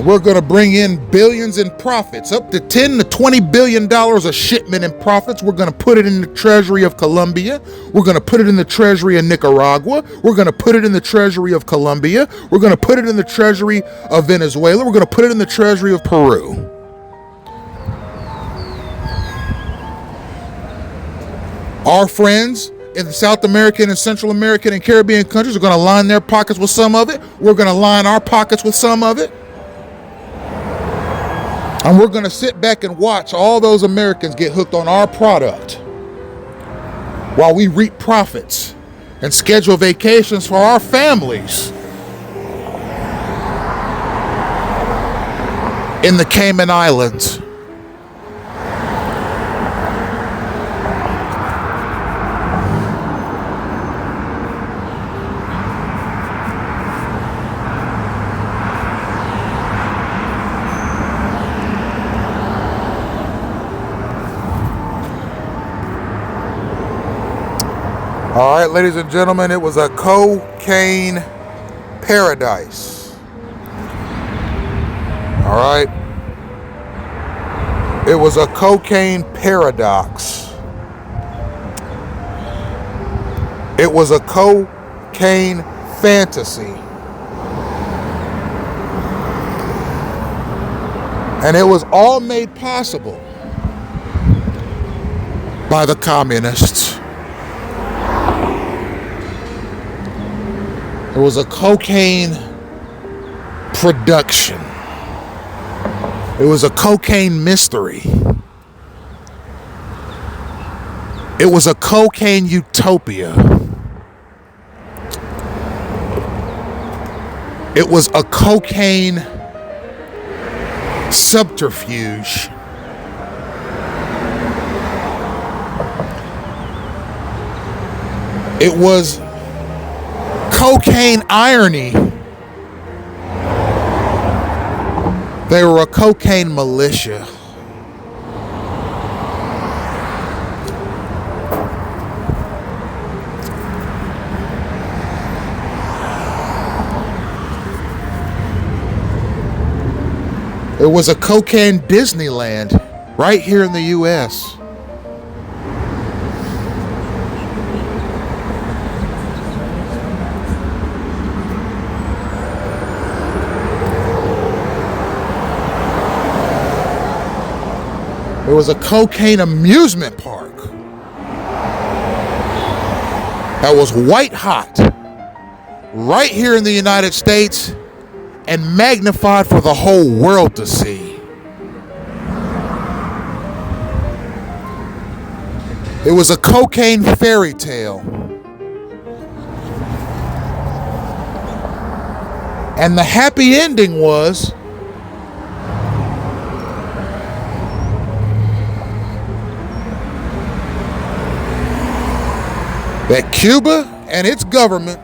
We're going to bring in billions in profits, up to $10 to $20 billion a shipment in profits. We're going to put it in the treasury of Colombia. We're going to put it in the treasury of Nicaragua. We're going to put it in the treasury of Colombia. We're going to put it in the treasury of Venezuela. We're going to put it in the treasury of Peru. Our friends in the South American and Central American and Caribbean countries are going to line their pockets with some of it. We're going to line our pockets with some of it. And we're going to sit back and watch all those Americans get hooked on our product while we reap profits and schedule vacations for our families in the Cayman Islands. All right, ladies and gentlemen, it was a cocaine paradise. All right. It was a cocaine paradox. It was a cocaine fantasy. And it was all made possible by the communists. It was a cocaine production. It was a cocaine mystery. It was a cocaine utopia. It was a cocaine subterfuge. It was cocaine irony. They were a cocaine militia. It was a cocaine Disneyland right here in the U.S. It was a cocaine amusement park that was white hot right here in the United States and magnified for the whole world to see. It was a cocaine fairy tale. And the happy ending was that Cuba and its government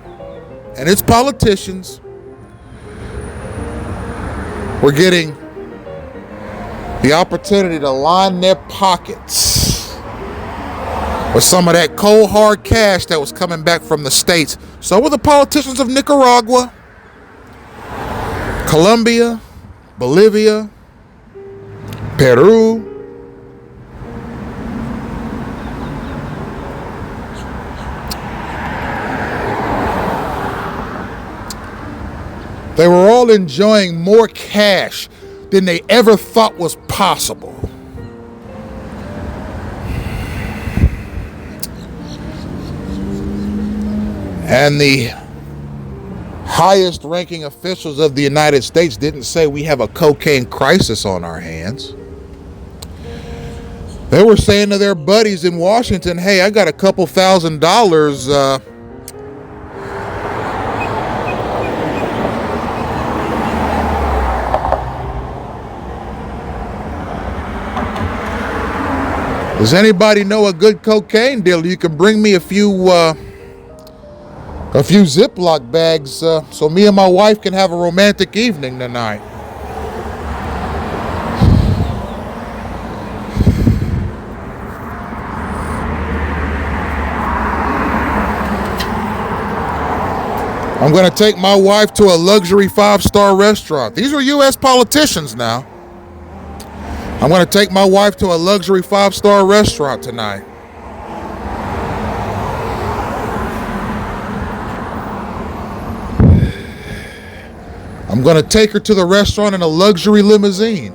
and its politicians were getting the opportunity to line their pockets with some of that cold hard cash that was coming back from the States. So were the politicians of Nicaragua, Colombia, Bolivia, Peru, they were all enjoying more cash than they ever thought was possible. And the highest ranking officials of the United States didn't say we have a cocaine crisis on our hands. They were saying to their buddies in Washington, hey, I got a couple $1,000. Does anybody know a good cocaine dealer? You can bring me a few Ziploc bags so me and my wife can have a romantic evening tonight. I'm going to take my wife to a luxury 5-star restaurant. These are U.S. politicians now. I'm going to take my wife to a luxury 5-star restaurant tonight. I'm going to take her to the restaurant in a luxury limousine.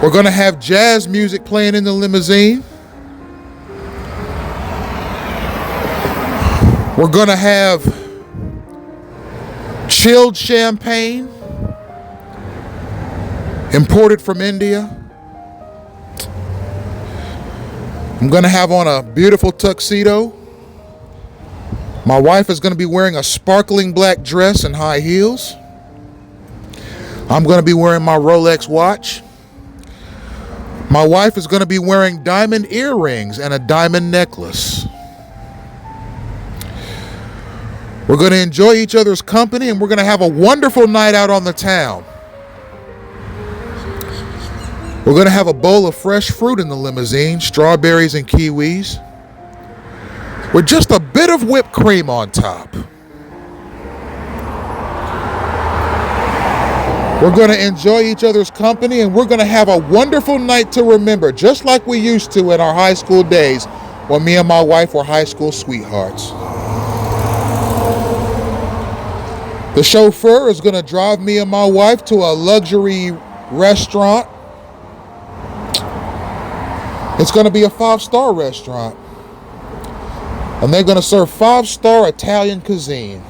We're going to have jazz music playing in the limousine. We're going to have chilled champagne imported from India. I'm going to have on a beautiful tuxedo. My wife is going to be wearing a sparkling black dress and high heels. I'm going to be wearing my Rolex watch. My wife is going to be wearing diamond earrings and a diamond necklace. We're going to enjoy each other's company, and we're going to have a wonderful night out on the town. We're going to have a bowl of fresh fruit in the limousine, strawberries and kiwis, with just a bit of whipped cream on top. We're going to enjoy each other's company, and we're going to have a wonderful night to remember, just like we used to in our high school days when me and my wife were high school sweethearts. The chauffeur is going to drive me and my wife to a luxury restaurant. It's going to be a 5-star restaurant. And they're going to serve 5-star Italian cuisine.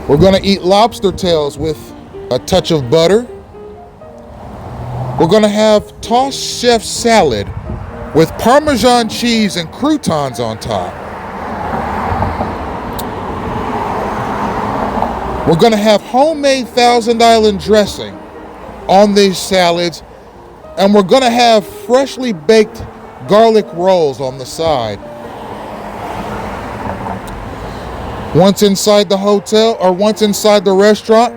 We're going to eat lobster tails with a touch of butter. We're going to have tossed chef salad with Parmesan cheese and croutons on top. We're going to have homemade Thousand Island dressing on these salads, and we're going to have freshly baked garlic rolls on the side. Once inside the hotel, or once inside the restaurant,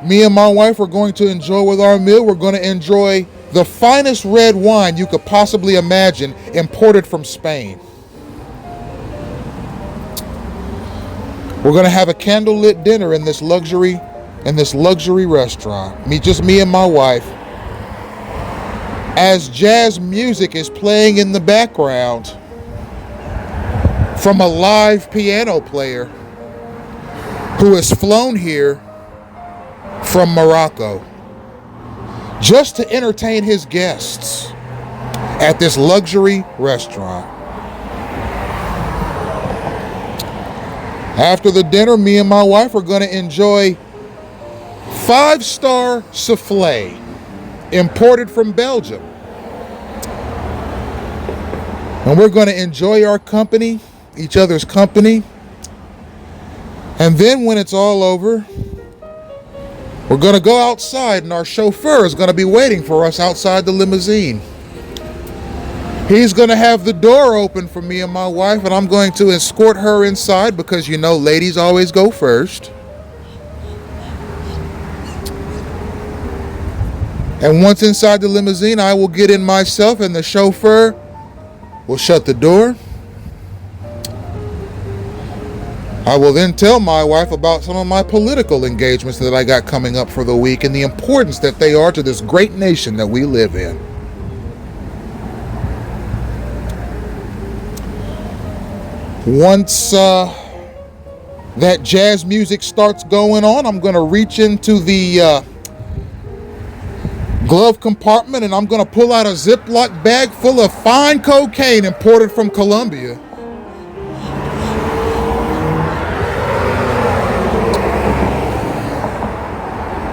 me and my wife are going to enjoy with our meal. We're going to enjoy the finest red wine you could possibly imagine, imported from Spain. We're going to have a candlelit dinner in this luxury restaurant. Just me and my wife. As jazz music is playing in the background from a live piano player who has flown here from Morocco just to entertain his guests at this luxury restaurant. After the dinner, me and my wife are going to enjoy 5-star souffle imported from Belgium. And we're going to enjoy our company, each other's company. And then when it's all over, we're going to go outside, and our chauffeur is going to be waiting for us outside the limousine. He's going to have the door open for me and my wife, and I'm going to escort her inside because, you know, ladies always go first. And once inside the limousine, I will get in myself, and the chauffeur will shut the door. I will then tell my wife about some of my political engagements that I got coming up for the week and the importance that they are to this great nation that we live in. Once that jazz music starts going on, I'm going to reach into the glove compartment, and I'm going to pull out a Ziploc bag full of fine cocaine imported from Colombia.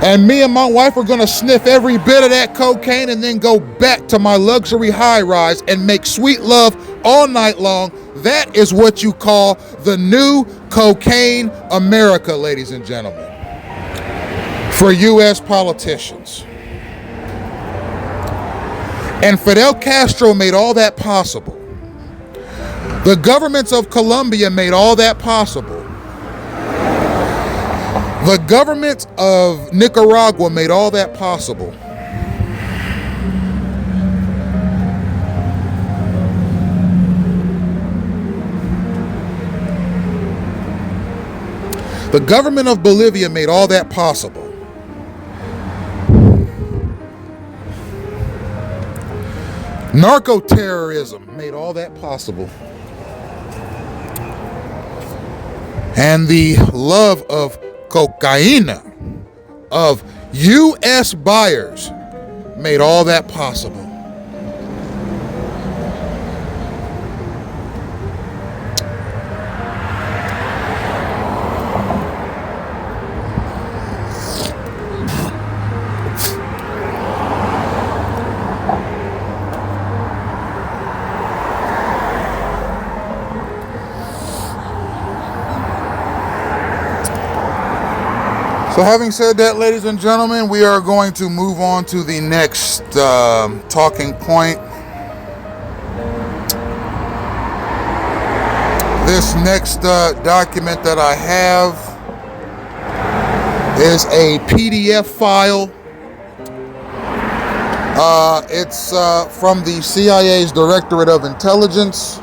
And me and my wife are going to sniff every bit of that cocaine and then go back to my luxury high-rise and make sweet love all night long. That is what you call the new cocaine America, ladies and gentlemen, for U.S. politicians. And Fidel Castro made all that possible. The governments of Colombia made all that possible. The government of Nicaragua made all that possible. The government of Bolivia made all that possible. Narco-terrorism made all that possible. And the love of cocaine of U.S. buyers made all that possible. So having said that, ladies and gentlemen, we are going to move on to the next talking point. This next document that I have is a PDF file. It's from the CIA's Directorate of Intelligence.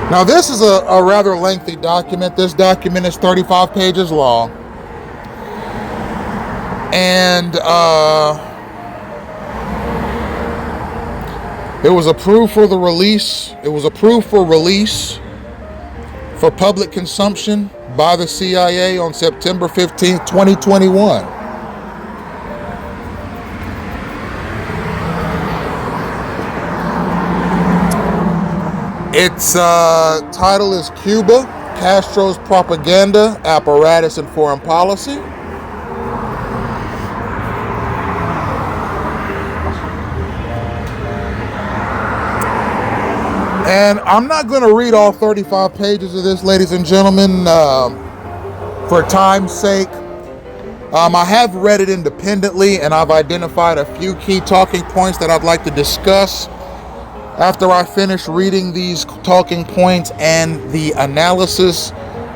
Now, this is a rather lengthy document. This document is 35 pages long. And it was approved for the release. It was approved for release for public consumption by the CIA on September 15th, 2021. Its title is Cuba, Castro's Propaganda, Apparatus, and Foreign Policy. And I'm not going to read all 35 pages of this, ladies and gentlemen, for time's sake. I have read it independently, and I've identified a few key talking points that I'd like to discuss. After I finish reading these talking points and the analysis,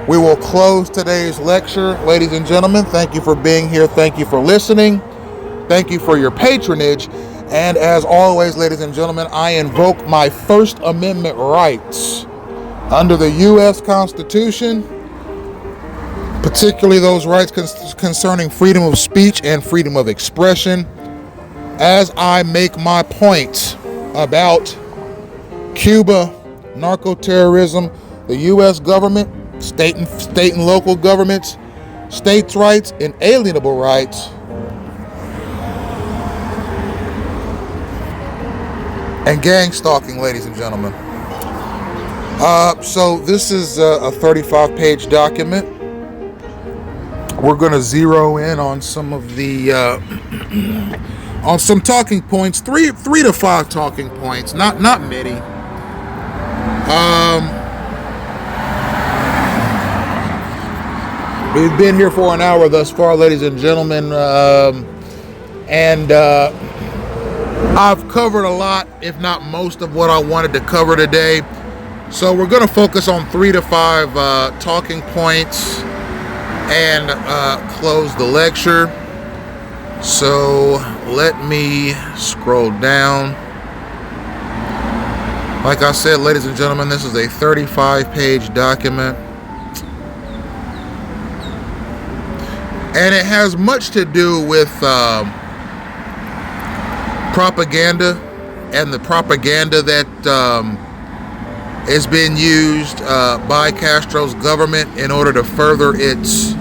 we will close today's lecture. Ladies and gentlemen, thank you for being here. Thank you for listening. Thank you for your patronage. And as always, ladies and gentlemen, I invoke my First Amendment rights under the U.S. Constitution, particularly those rights concerning freedom of speech and freedom of expression, as I make my point about Cuba, narco-terrorism, the U.S. government, state and local governments, states' rights, inalienable rights, and gang stalking, ladies and gentlemen. So this is a 35-page document. We're going to zero in on some of the on some talking points, three to five talking points, not many. We've been here for an hour thus far, ladies and gentlemen, and I've covered a lot, if not most, of what I wanted to cover today. So we're going to focus on 3 to 5 talking points and close the lecture. So let me scroll down. Like I said, ladies and gentlemen, this is a 35-page document. And it has much to do with propaganda and the propaganda that is being used by Castro's government in order to further its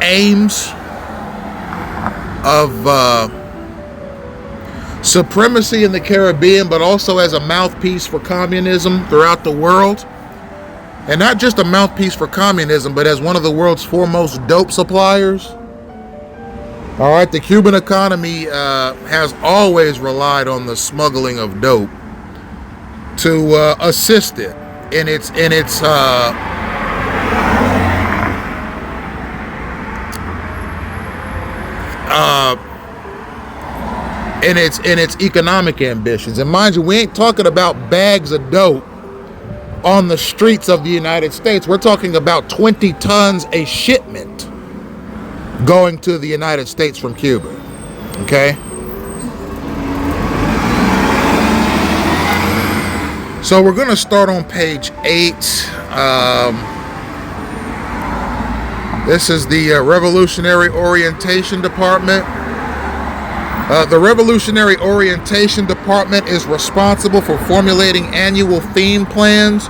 aims of supremacy in the Caribbean, but also as a mouthpiece for communism throughout the world. And not just a mouthpiece for communism, but as one of the world's foremost dope suppliers. All right, the Cuban economy has always relied on the smuggling of dope to assist it in its economic ambitions. And mind you, we ain't talking about bags of dope on the streets of the United States. We're talking about 20 tons a shipment going to the United States from Cuba. Okay. So we're going to start on page 8. This is the Revolutionary Orientation Department. The Revolutionary Orientation Department is responsible for formulating annual theme plans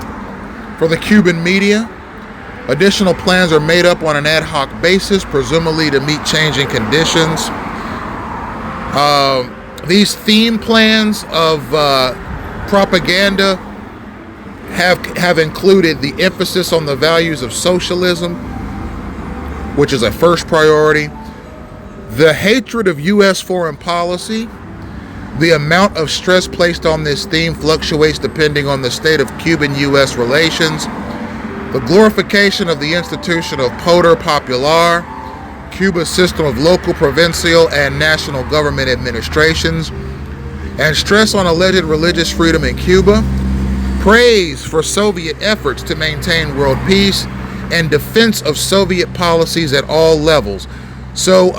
for the Cuban media. Additional plans are made up on an ad hoc basis, presumably to meet changing conditions. These theme plans of propaganda have included the emphasis on the values of socialism, which is a first priority, the hatred of U.S. foreign policy. The amount of stress placed on this theme fluctuates depending on the state of Cuban-U.S. relations. The glorification of the institution of Poder Popular, Cuba's system of local, provincial, and national government administrations, and stress on alleged religious freedom in Cuba, praise for Soviet efforts to maintain world peace, and defense of Soviet policies at all levels. So,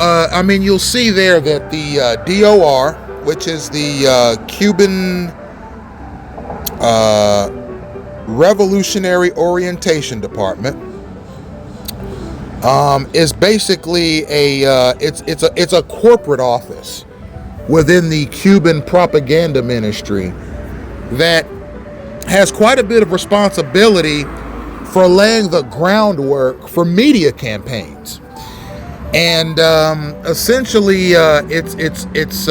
you'll see there that the DOR, which is the Cuban Revolutionary Orientation Department, is basically it's a corporate office within the Cuban propaganda ministry that has quite a bit of responsibility for laying the groundwork for media campaigns. And essentially, its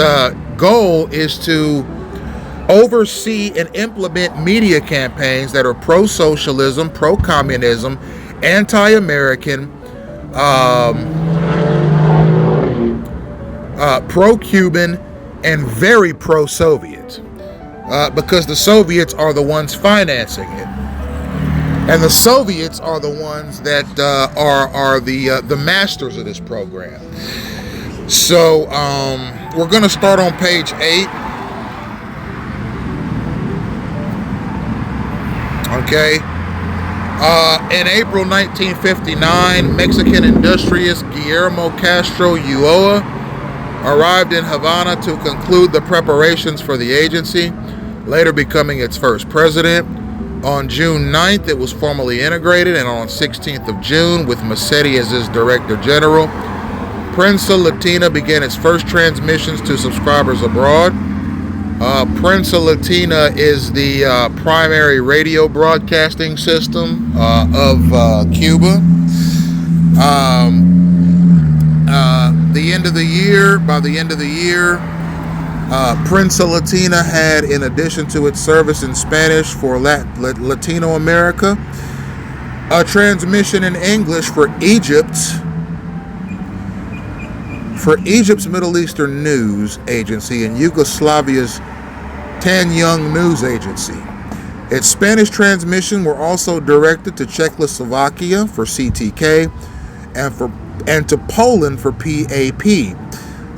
goal is to oversee and implement media campaigns that are pro-socialism, pro-communism, anti-American, pro-Cuban, and very pro-Soviet, because the Soviets are the ones financing it. And the Soviets are the ones that are the masters of this program. So we're going to start on page 8. Okay. In April 1959, Mexican industrialist Guillermo Castro Ulloa arrived in Havana to conclude the preparations for the agency, later becoming its first president. On June 9th, it was formally integrated, and on 16th of June, with Massetti as its director general, Prensa Latina began its first transmissions to subscribers abroad. Prensa Latina is the primary radio broadcasting system of Cuba. By the end of the year, Prensa Latina had, in addition to its service in Spanish for Latino America, a transmission in English for Egypt's Middle Eastern News Agency and Yugoslavia's Tan-Young News Agency. Its Spanish transmission were also directed to Czechoslovakia for CTK and to Poland for PAP.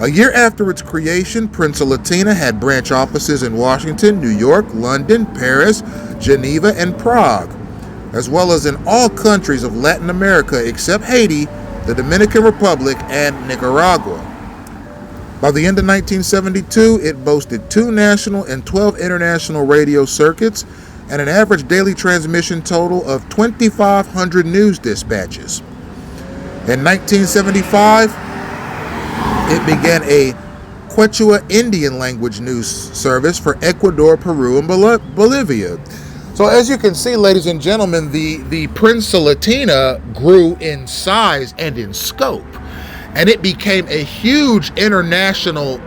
A year after its creation, Prensa Latina had branch offices in Washington, New York, London, Paris, Geneva, and Prague, as well as in all countries of Latin America except Haiti, the Dominican Republic, and Nicaragua. By the end of 1972, it boasted 2 national and 12 international radio circuits and an average daily transmission total of 2,500 news dispatches. In 1975, it began a Quechua Indian language news service for Ecuador, Peru, and Bolivia. So as you can see, ladies and gentlemen, the Prensa Latina grew in size and in scope, and it became a huge international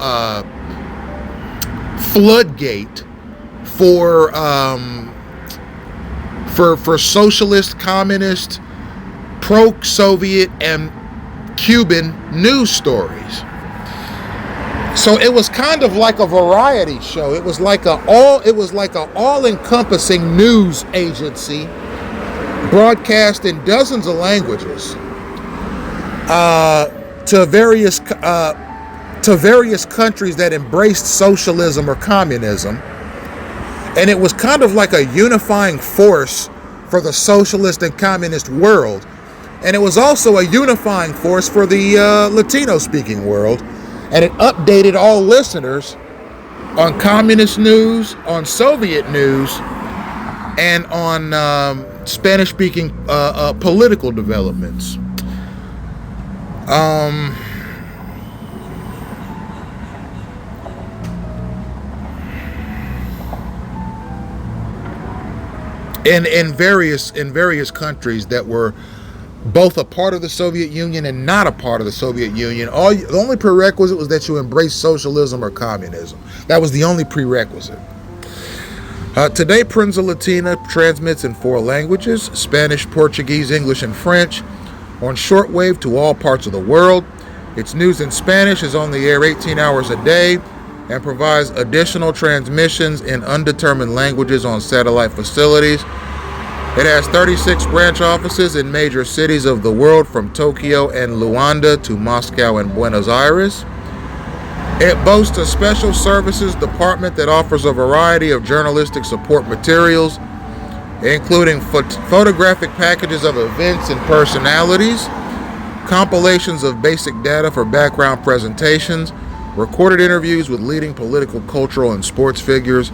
floodgate for socialist, communist, pro-Soviet, and Cuban news stories. So it was kind of like a variety show. It was like a all-encompassing news agency, broadcast in dozens of languages, to various countries that embraced socialism or communism. And it was kind of like a unifying force for the socialist and communist world. And it was also a unifying force for the Latino-speaking world. and it updated all listeners on communist news, on Soviet news, and on Spanish-speaking political developments. In various countries that were both a part of the Soviet Union and not a part of the Soviet Union, the only prerequisite was that you embrace socialism or communism. That was the only prerequisite. Today, Prensa Latina transmits in 4 languages: Spanish, Portuguese, English, and French, on shortwave to all parts of the world. Its news in Spanish is on the air 18 hours a day and provides additional transmissions in undetermined languages on satellite facilities. It has 36 branch offices in major cities of the world, from Tokyo and Luanda to Moscow and Buenos Aires. It boasts a special services department that offers a variety of journalistic support materials, including photographic packages of events and personalities, compilations of basic data for background presentations, recorded interviews with leading political, cultural, and sports figures,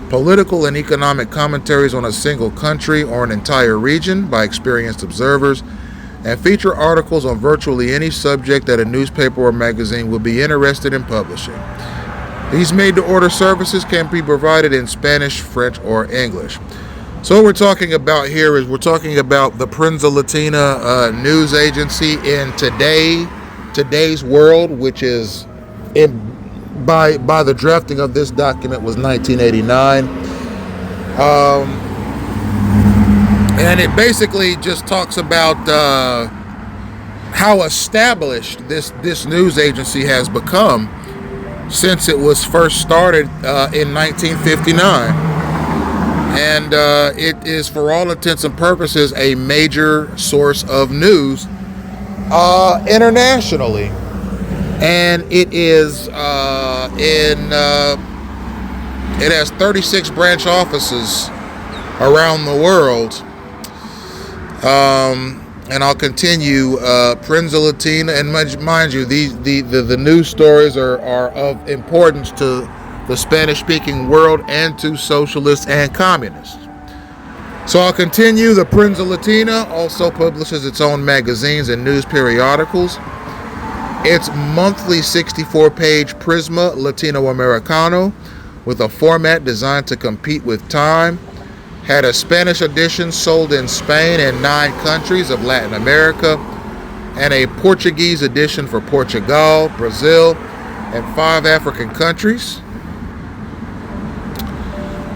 political and economic commentaries on a single country or an entire region by experienced observers, and feature articles on virtually any subject that a newspaper or magazine will be interested in publishing. These made-to-order services can be provided in Spanish, French, or English. So what we're talking about here is we're talking about the Prensa Latina news agency in today's world, which is by the drafting of this document was 1989. And it basically just talks about how established this news agency has become since it was first started in 1959. And it is, for all intents and purposes, a major source of news internationally. And it is it has 36 branch offices around the world. And I'll continue. Prensa Latina, and mind you, the news stories are of importance to the Spanish-speaking world and to socialists and communists. So I'll continue. The Prensa Latina also publishes its own magazines and news periodicals. Its monthly 64-page Prisma Latinoamericano, with a format designed to compete with Time, had a Spanish edition sold in Spain and 9 countries of Latin America, and a Portuguese edition for Portugal, Brazil, and 5 African countries.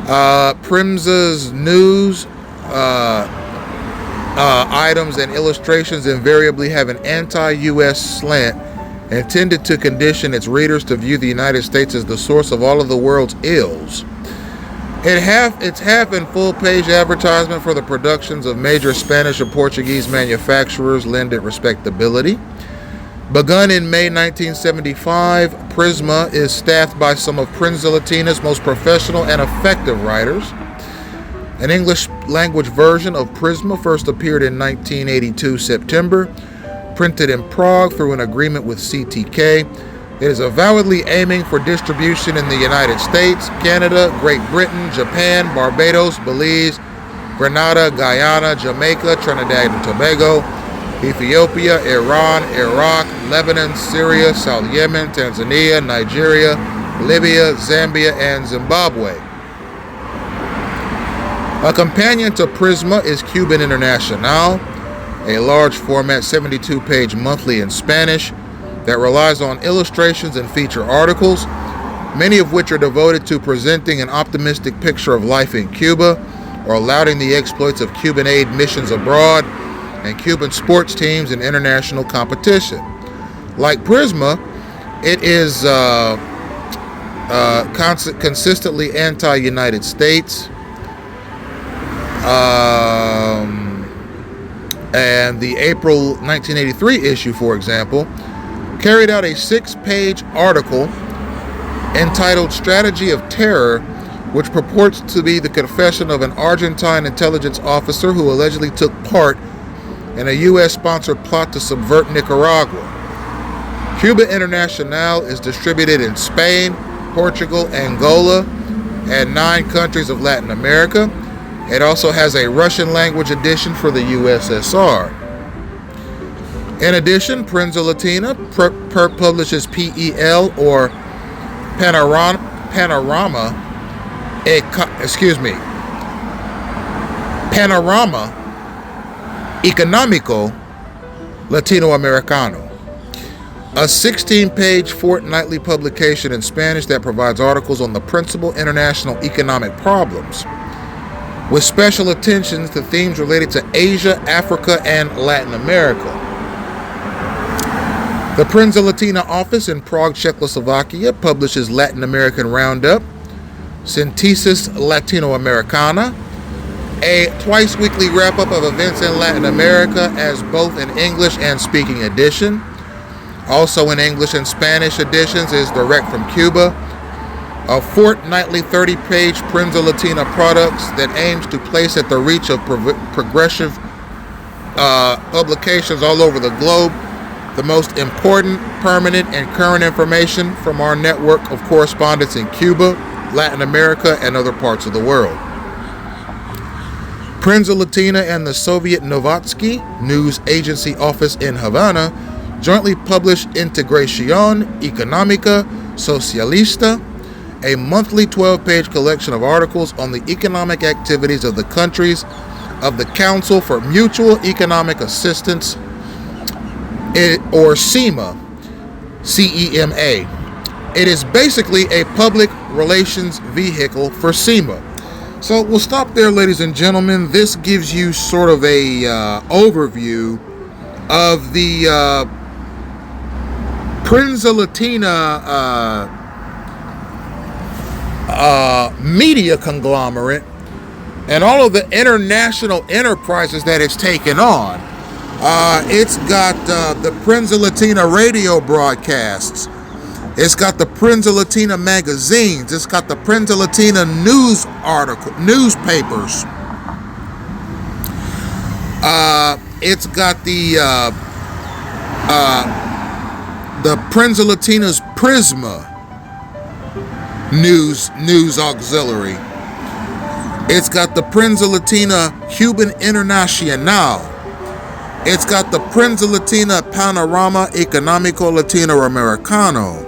Prensa's news items and illustrations invariably have an anti-U.S. slant intended to condition its readers to view the United States as the source of all of the world's ills. Its half and full page advertisement for the productions of major Spanish or Portuguese manufacturers lend it respectability. Begun in May 1975, Prisma is staffed by some of Prensa Latina's most professional and effective writers. An English language version of Prisma first appeared in 1982 September, printed in Prague through an agreement with CTK. It is avowedly aiming for distribution in the United States, Canada, Great Britain, Japan, Barbados, Belize, Grenada, Guyana, Jamaica, Trinidad and Tobago, Ethiopia, Iran, Iraq, Lebanon, Syria, South Yemen, Tanzania, Nigeria, Libya, Zambia, and Zimbabwe. A companion to Prisma is Cuban Internacional, a large format 72-page monthly in Spanish that relies on illustrations and feature articles, many of which are devoted to presenting an optimistic picture of life in Cuba or lauding the exploits of Cuban aid missions abroad and Cuban sports teams in international competition. Like Prisma, it is consistently anti-United States. And the April 1983 issue, for example, carried out a 6-page article entitled Strategy of Terror, which purports to be the confession of an Argentine intelligence officer who allegedly took part in a U.S.-sponsored plot to subvert Nicaragua. Cuba International is distributed in Spain, Portugal, Angola, and 9 countries of Latin America. It also has a Russian language edition for the USSR. In addition, Prensa Latina publishes PEL, or Panorama Económico Latinoamericano, a 16-page fortnightly publication in Spanish that provides articles on the principal international economic problems, with special attention to themes related to Asia, Africa, and Latin America. The Prensa Latina office in Prague, Czechoslovakia publishes Latin American Roundup, Synthesis Latinoamericana, a twice-weekly wrap-up of events in Latin America as both an English and speaking edition. Also in English and Spanish editions is Direct from Cuba, a fortnightly 30-page Prensa Latina products that aims to place at the reach of progressive publications all over the globe the most important, permanent, and current information from our network of correspondents in Cuba, Latin America, and other parts of the world. Prensa Latina and the Soviet Novotsky News Agency office in Havana jointly published Integración Económica Socialista, a monthly 12-page collection of articles on the economic activities of the countries of the Council for Mutual Economic Assistance, or CEMA, CEMA. It is basically a public relations vehicle for CEMA. So we'll stop there, ladies and gentlemen. This gives you sort of a overview of the Prensa Latina media conglomerate and all of the international enterprises that it's taken on. It's got the Prensa Latina radio broadcasts. It's got the Prensa Latina magazines. It's got the Prensa Latina newspapers. It's got the Prensa Latina's Prisma news auxiliary. It's got the Prensa Latina Cuban Internacional. It's got the Prensa Latina Panorama Económico Latinoamericano.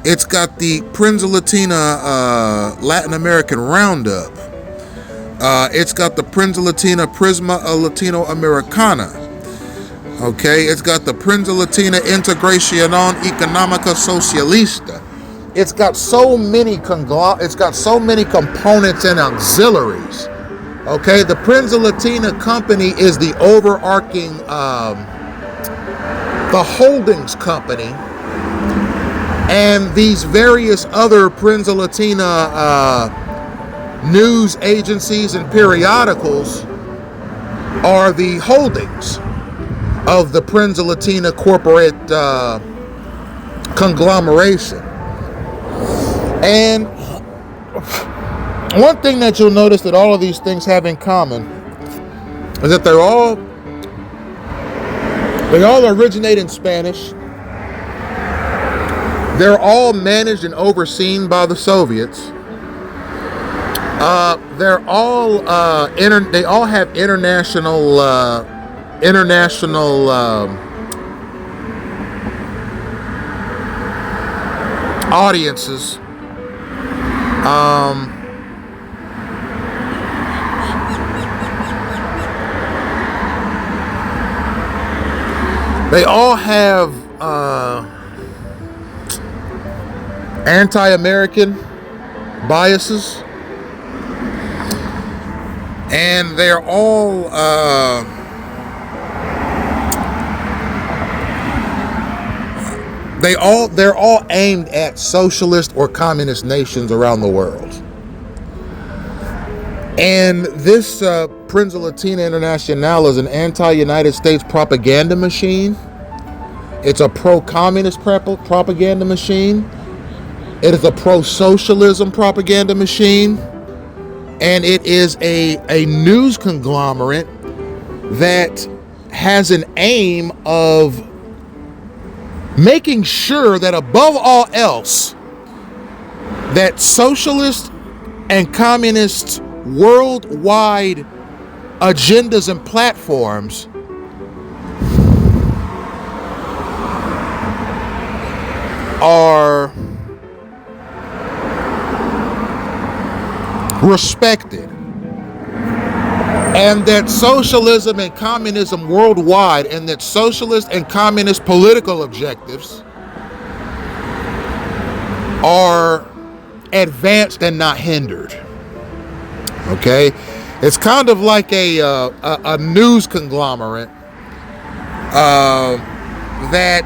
It's got the Prensa Latina Latin American Roundup. It's got the Prensa Latina Prisma Latinoamericana. Okay, it's got the Prensa Latina Integración Económica Socialista. It's got so many components and auxiliaries. Okay, the Prensa Latina company is the overarching, the holdings company, and these various other Prensa Latina news agencies and periodicals are the holdings of the Prensa Latina corporate conglomeration. And one thing that you'll notice that all of these things have in common is that they all originate in Spanish. They're all managed and overseen by the Soviets. They all have international audiences. They all have anti-American biases, and they're all they're all aimed at socialist or communist nations around the world. And this Prensa Latina Internacional is an anti-United States propaganda machine. It's a pro-communist propaganda machine. It is a pro-socialism propaganda machine. And it is a news conglomerate that has an aim of making sure that above all else, that socialist and communist worldwide agendas and platforms are respected, and that socialism and communism worldwide, and that socialist and communist political objectives are advanced and not hindered. Okay, it's kind of like a news conglomerate that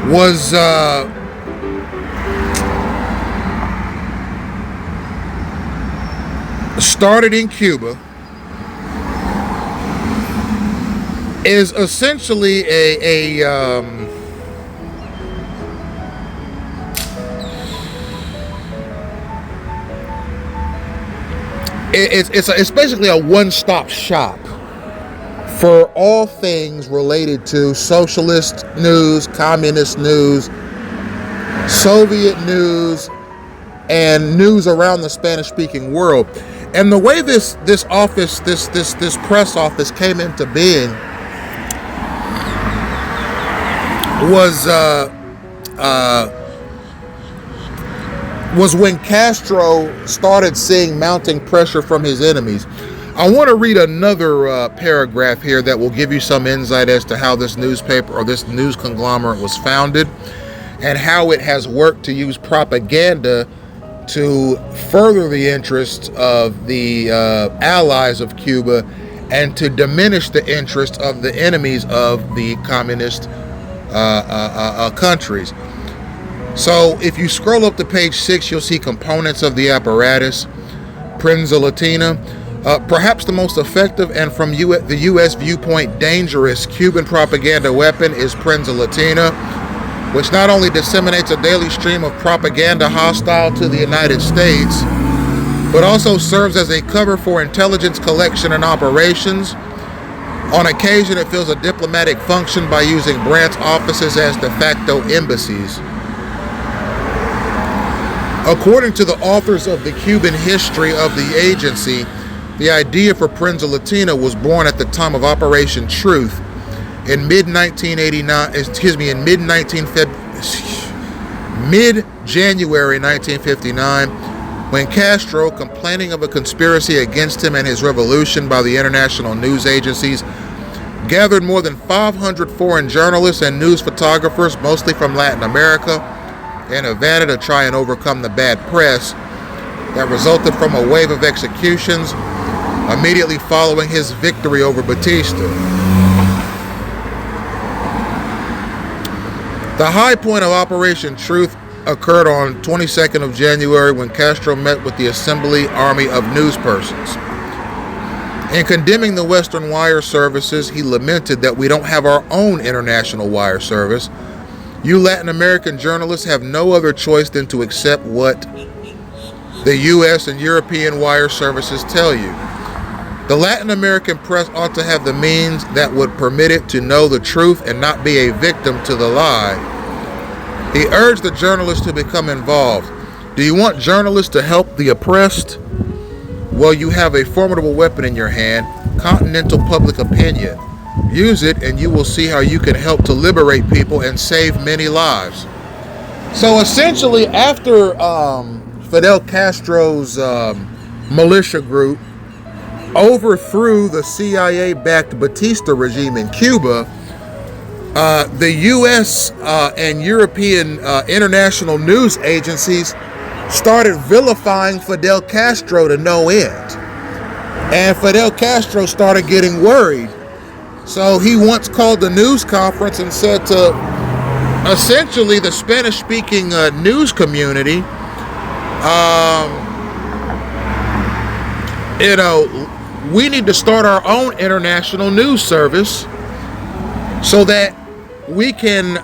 was started in Cuba, is essentially it's basically a one-stop shop for all things related to socialist news, communist news, Soviet news, and news around the Spanish-speaking world. And the way this office, this press office came into being was when Castro started seeing mounting pressure from his enemies. I want to read another paragraph here that will give you some insight as to how this newspaper or this news conglomerate was founded and how it has worked to use propaganda to further the interests of the allies of Cuba and to diminish the interests of the enemies of the communist countries. So if you scroll up to page 6, you'll see components of the apparatus. Prensa Latina. Perhaps the most effective and from the U.S. viewpoint dangerous Cuban propaganda weapon is Prensa Latina, which not only disseminates a daily stream of propaganda hostile to the United States, but also serves as a cover for intelligence collection and operations. On occasion, it fills a diplomatic function by using branch offices as de facto embassies. According to the authors of the Cuban history of the agency, the idea for Prensa Latina was born at the time of Operation Truth in mid-January 1959, when Castro, complaining of a conspiracy against him and his revolution by the international news agencies, gathered more than 500 foreign journalists and news photographers, mostly from Latin America, in Havana to try and overcome the bad press that resulted from a wave of executions immediately following his victory over Batista. The high point of Operation Truth occurred on 22nd of January when Castro met with the Assembly Army of Newspersons. In condemning the Western wire services, he lamented that we don't have our own international wire service. You Latin American journalists have no other choice than to accept what the U.S. and European wire services tell you. The Latin American press ought to have the means that would permit it to know the truth and not be a victim to the lie. He urged the journalists to become involved. Do you want journalists to help the oppressed? Well, you have a formidable weapon in your hand, continental public opinion. Use it and you will see how you can help to liberate people and save many lives. So essentially, after Fidel Castro's militia group overthrew the CIA-backed Batista regime in Cuba, the U.S. And European international news agencies started vilifying Fidel Castro to no end. And Fidel Castro started getting worried. So he once called a news conference and said to essentially the Spanish-speaking news community, we need to start our own international news service so that we can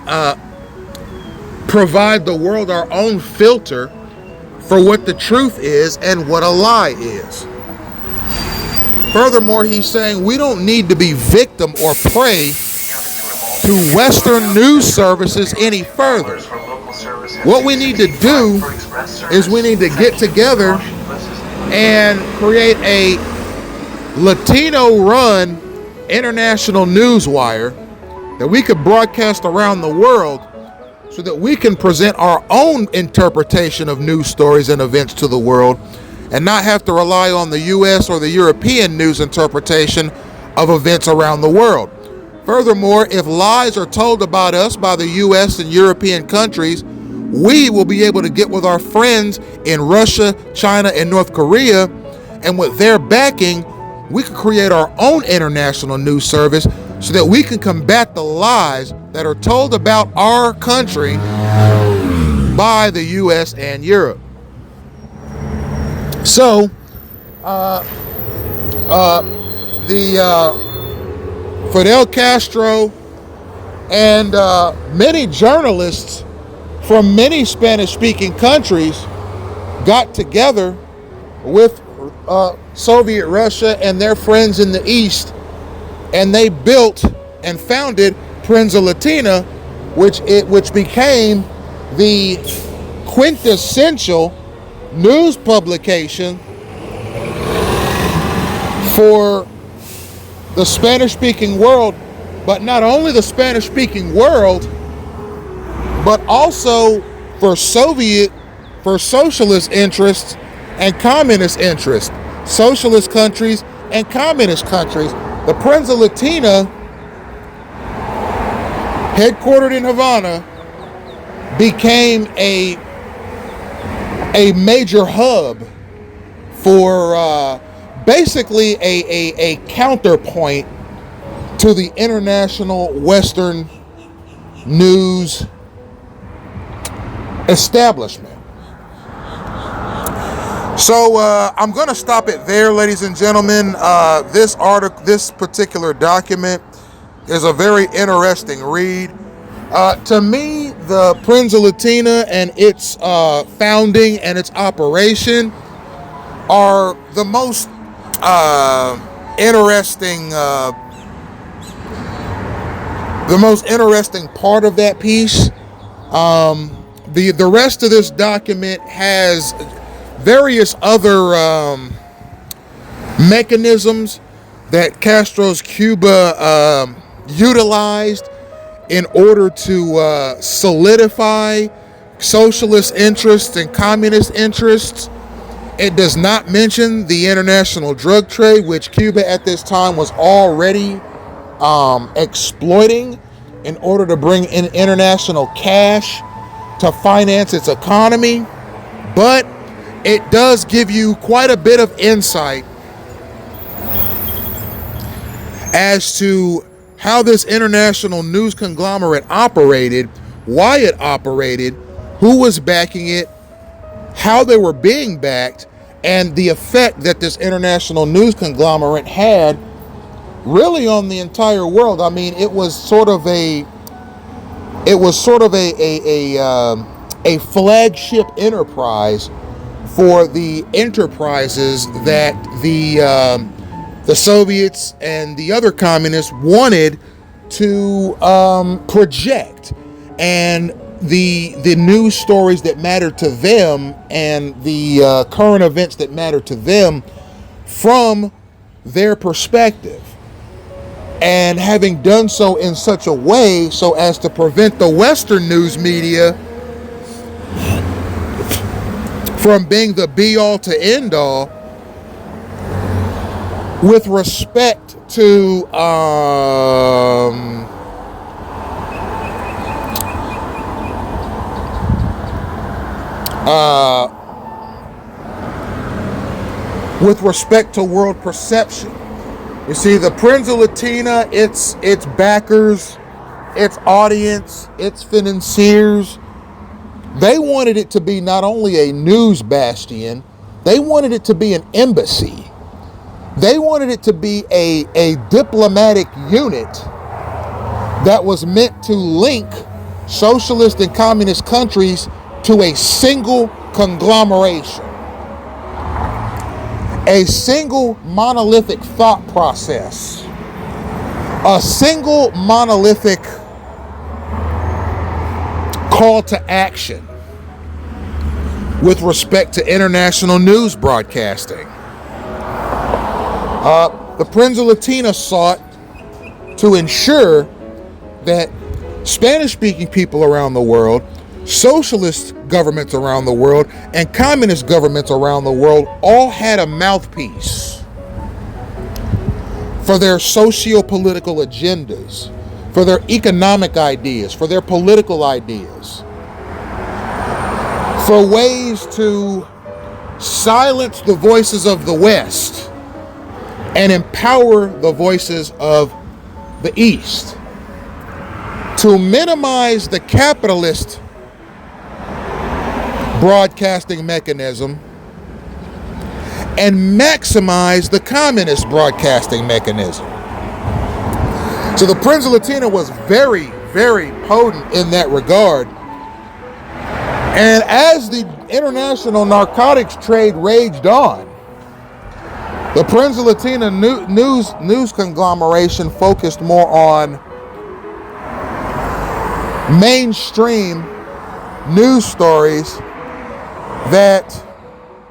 provide the world our own filter for what the truth is and what a lie is. Furthermore, he's saying we don't need to be victim or prey to Western news services any further. What we need to do is we need to get together and create a Latino-run international news wire that we could broadcast around the world so that we can present our own interpretation of news stories and events to the world and not have to rely on the U.S. or the European news interpretation of events around the world. Furthermore, if lies are told about us by the U.S. and European countries, we will be able to get with our friends in Russia, China, and North Korea, and with their backing, we can create our own international news service so that we can combat the lies that are told about our country by the U.S. and Europe. So, Fidel Castro and many journalists from many Spanish-speaking countries got together with Soviet Russia and their friends in the East, and they built and founded Prensa Latina, which became the quintessential news publication for the Spanish-speaking world, but not only the Spanish-speaking world, but also for socialist interests and communist interests, socialist countries and communist countries. The Prensa Latina, headquartered in Havana, became a major hub for basically a counterpoint to the international Western news establishment. So I'm going to stop it there, ladies and gentlemen. This particular document is a very interesting read. To me, the Prensa Latina and its founding and its operation are the most interesting part of that piece. The rest of this document has various other mechanisms that Castro's Cuba utilized in order to solidify socialist interests and communist interests. It does not mention the international drug trade, which Cuba at this time was already exploiting in order to bring in international cash to finance its economy. But it does give you quite a bit of insight as to how this international news conglomerate operated, why it operated, who was backing it, how they were being backed, and the effect that this international news conglomerate had really on the entire world. I mean, it was sort of a flagship enterprise for the enterprises that the Soviets and the other communists wanted to project, and the news stories that mattered to them and the current events that mattered to them from their perspective, and having done so in such a way so as to prevent the Western news media from being the be-all to end-all with respect to world perception. You see, the Prensa Latina, its backers, its audience, its financiers, they wanted it to be not only a news bastion, they wanted it to be an embassy. They wanted it to be a diplomatic unit that was meant to link socialist and communist countries to a single conglomeration. a single monolithic thought process, a single monolithic call to action with respect to international news broadcasting. The Peninsula Latina sought to ensure that Spanish-speaking people around the world, socialist governments around the world, and communist governments around the world all had a mouthpiece for their socio-political agendas, for their economic ideas, for their political ideas, for ways to silence the voices of the West and empower the voices of the East, to minimize the capitalist broadcasting mechanism and maximize the communist broadcasting mechanism. So the Peninsula Latina was very, very potent in that regard. And as the international narcotics trade raged on, the Peninsula Latina news conglomeration focused more on mainstream news stories that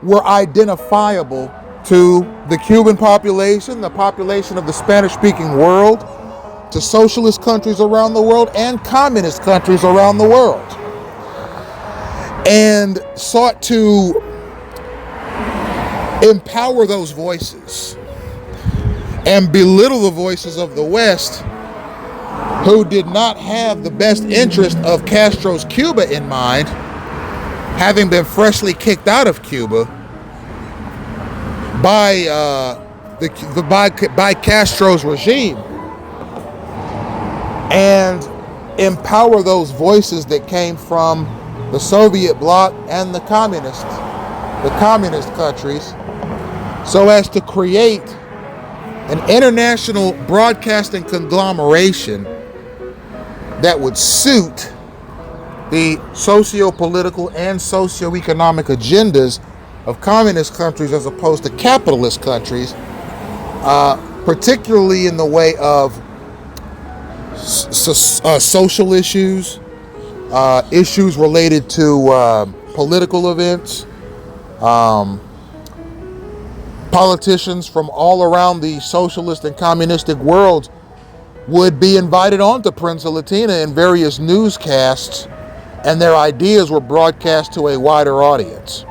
were identifiable to the Cuban population, the population of the Spanish-speaking world, to socialist countries around the world, and communist countries around the world, and sought to empower those voices and belittle the voices of the West, who did not have the best interest of Castro's Cuba in mind, having been freshly kicked out of Cuba by Castro's regime, and empower those voices that came from the Soviet bloc and the communist countries, so as to create an international broadcasting conglomeration that would suit the socio-political and socio-economic agendas of communist countries as opposed to capitalist countries, particularly in the way of social issues, issues related to political events. Politicians from all around the socialist and communistic worlds would be invited onto Peninsula Latina in various newscasts, and their ideas were broadcast to a wider audience.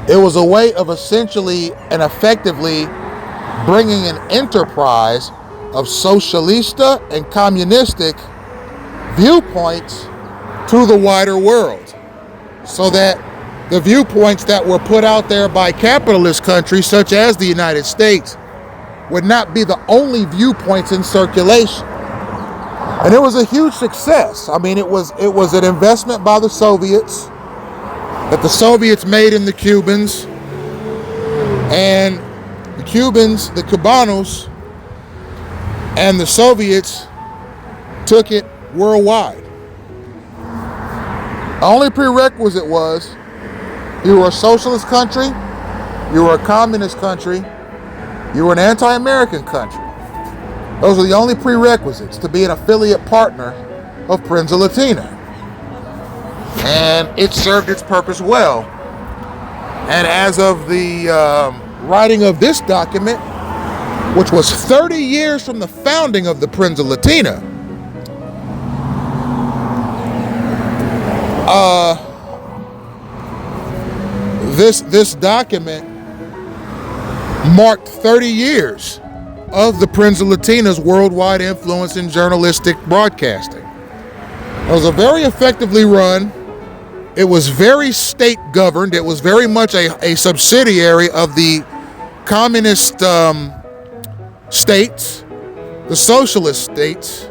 It was a way of essentially and effectively bringing an enterprise of socialista and communistic viewpoints to the wider world, so that the viewpoints that were put out there by capitalist countries such as the United States would not be the only viewpoints in circulation. And it was a huge success. I mean, it was an investment by the Soviets that the Soviets made in the Cubans, and the Cubans, the Cubanos, and the Soviets took it worldwide. The only prerequisite was you were a socialist country, you were a communist country, you were an anti-American country. Those are the only prerequisites to be an affiliate partner of Peninsula Latina. And it served its purpose well. And as of the writing of this document, which was 30 years from the founding of the Peninsula Latina, this document marked 30 years of the Peninsula Latina's worldwide influence in journalistic broadcasting. It was a very effectively run. It was very state governed. It was very much a subsidiary of the communist states, the socialist states,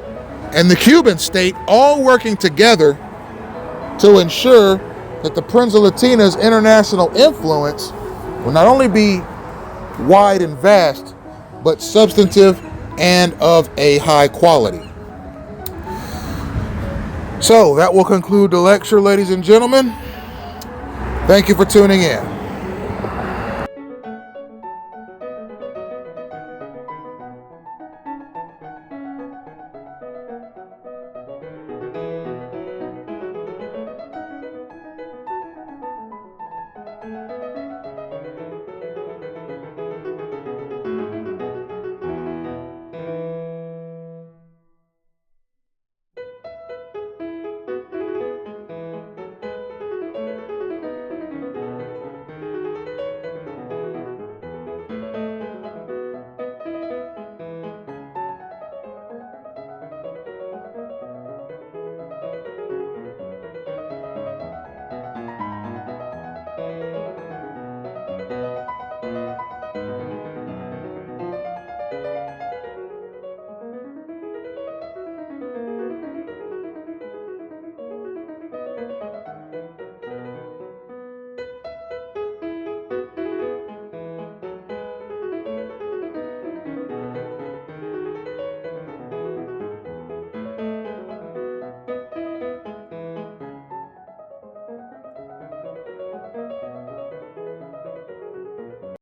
and the Cuban state, all working together to ensure that the Peninsula Latina's international influence will not only be wide and vast, but substantive and of a high quality. So that will conclude the lecture, ladies and gentlemen. Thank you for tuning in.